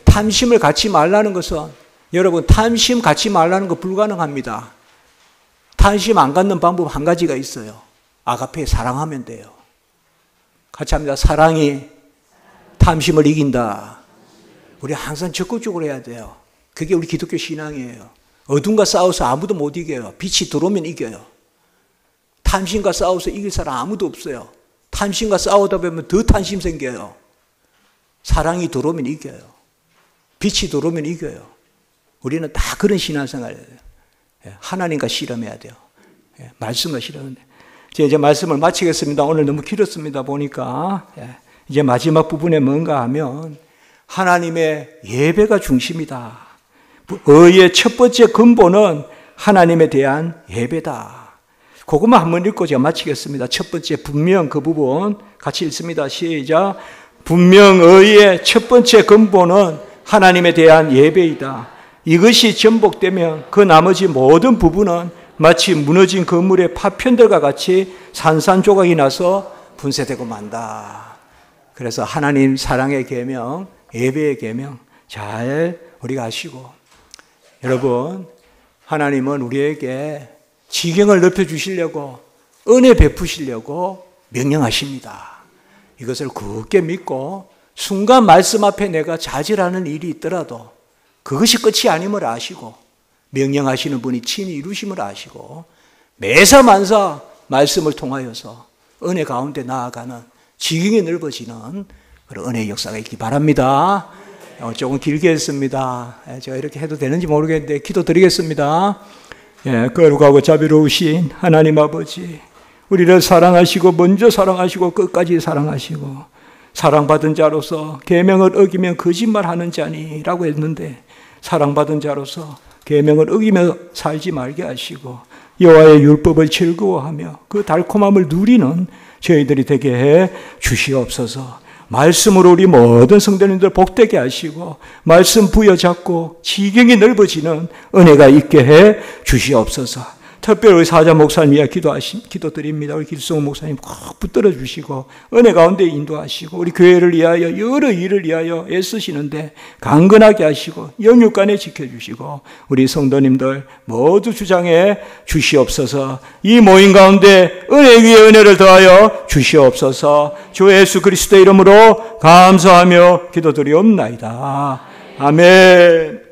탐심을 갖지 말라는 것은, 여러분 탐심 갖지 말라는 거 불가능합니다. 탐심 안 갖는 방법 한 가지가 있어요. 아가페 사랑하면 돼요. 같이 합니다. 사랑이 탐심을 이긴다. 우리 항상 적극적으로 해야 돼요. 그게 우리 기독교 신앙이에요. 어둠과 싸워서 아무도 못 이겨요. 빛이 들어오면 이겨요. 탐심과 싸워서 이길 사람 아무도 없어요. 탐심과 싸우다 보면 더 탐심 생겨요. 사랑이 들어오면 이겨요. 빛이 들어오면 이겨요. 우리는 다 그런 신앙생활을 해요. 하나님과 실험해야 돼요. 말씀과 실험해야 돼요. 이제 말씀을 마치겠습니다. 오늘 너무 길었습니다. 보니까. 이제 마지막 부분에 뭔가 하면 하나님의 예배가 중심이다. 의의 첫 번째 근본은 하나님에 대한 예배다. 그것만 한번 읽고 제가 마치겠습니다. 첫 번째 분명 그 부분 같이 읽습니다. 시작. 분명 의의 첫 번째 근본은 하나님에 대한 예배이다. 이것이 전복되면 그 나머지 모든 부분은 마치 무너진 건물의 파편들과 같이 산산조각이 나서 분쇄되고 만다. 그래서 하나님 사랑의 계명, 예배의 계명 잘 우리가 아시고, 여러분 하나님은 우리에게 지경을 넓혀주시려고 은혜 베푸시려고 명령하십니다. 이것을 굳게 믿고 순간 말씀 앞에 내가 좌절하는 일이 있더라도 그것이 끝이 아님을 아시고 명령하시는 분이 친히 이루심을 아시고 매사만사 말씀을 통하여서 은혜 가운데 나아가는 지경이 넓어지는 그런 은혜의 역사가 있기 바랍니다. 조금 길게 했습니다. 제가 이렇게 해도 되는지 모르겠는데 기도드리겠습니다. 거룩하고 자비로우신 하나님 아버지, 우리를 사랑하시고 먼저 사랑하시고 끝까지 사랑하시고 사랑받은 자로서 계명을 어기면 거짓말하는 자니라고 했는데 사랑받은 자로서 계명을 어기며 살지 말게 하시고 여호와의 율법을 즐거워하며 그 달콤함을 누리는 저희들이 되게 해 주시옵소서. 말씀으로 우리 모든 성도님들 복되게 하시고 말씀 부여잡고 지경이 넓어지는 은혜가 있게 해 주시옵소서. 특별히 우리 사자 목사님 위해 기도드립니다. 우리 길성 목사님 꼭 붙들어 주시고 은혜 가운데 인도하시고 우리 교회를 위하여 여러 일을 위하여 애쓰시는데 강건하게 하시고 영육간에 지켜주시고 우리 성도님들 모두 주장해 주시옵소서. 이 모임 가운데 은혜 위에 은혜를 더하여 주시옵소서. 주 예수 그리스도의 이름으로 감사하며 기도드리옵나이다. 아멘.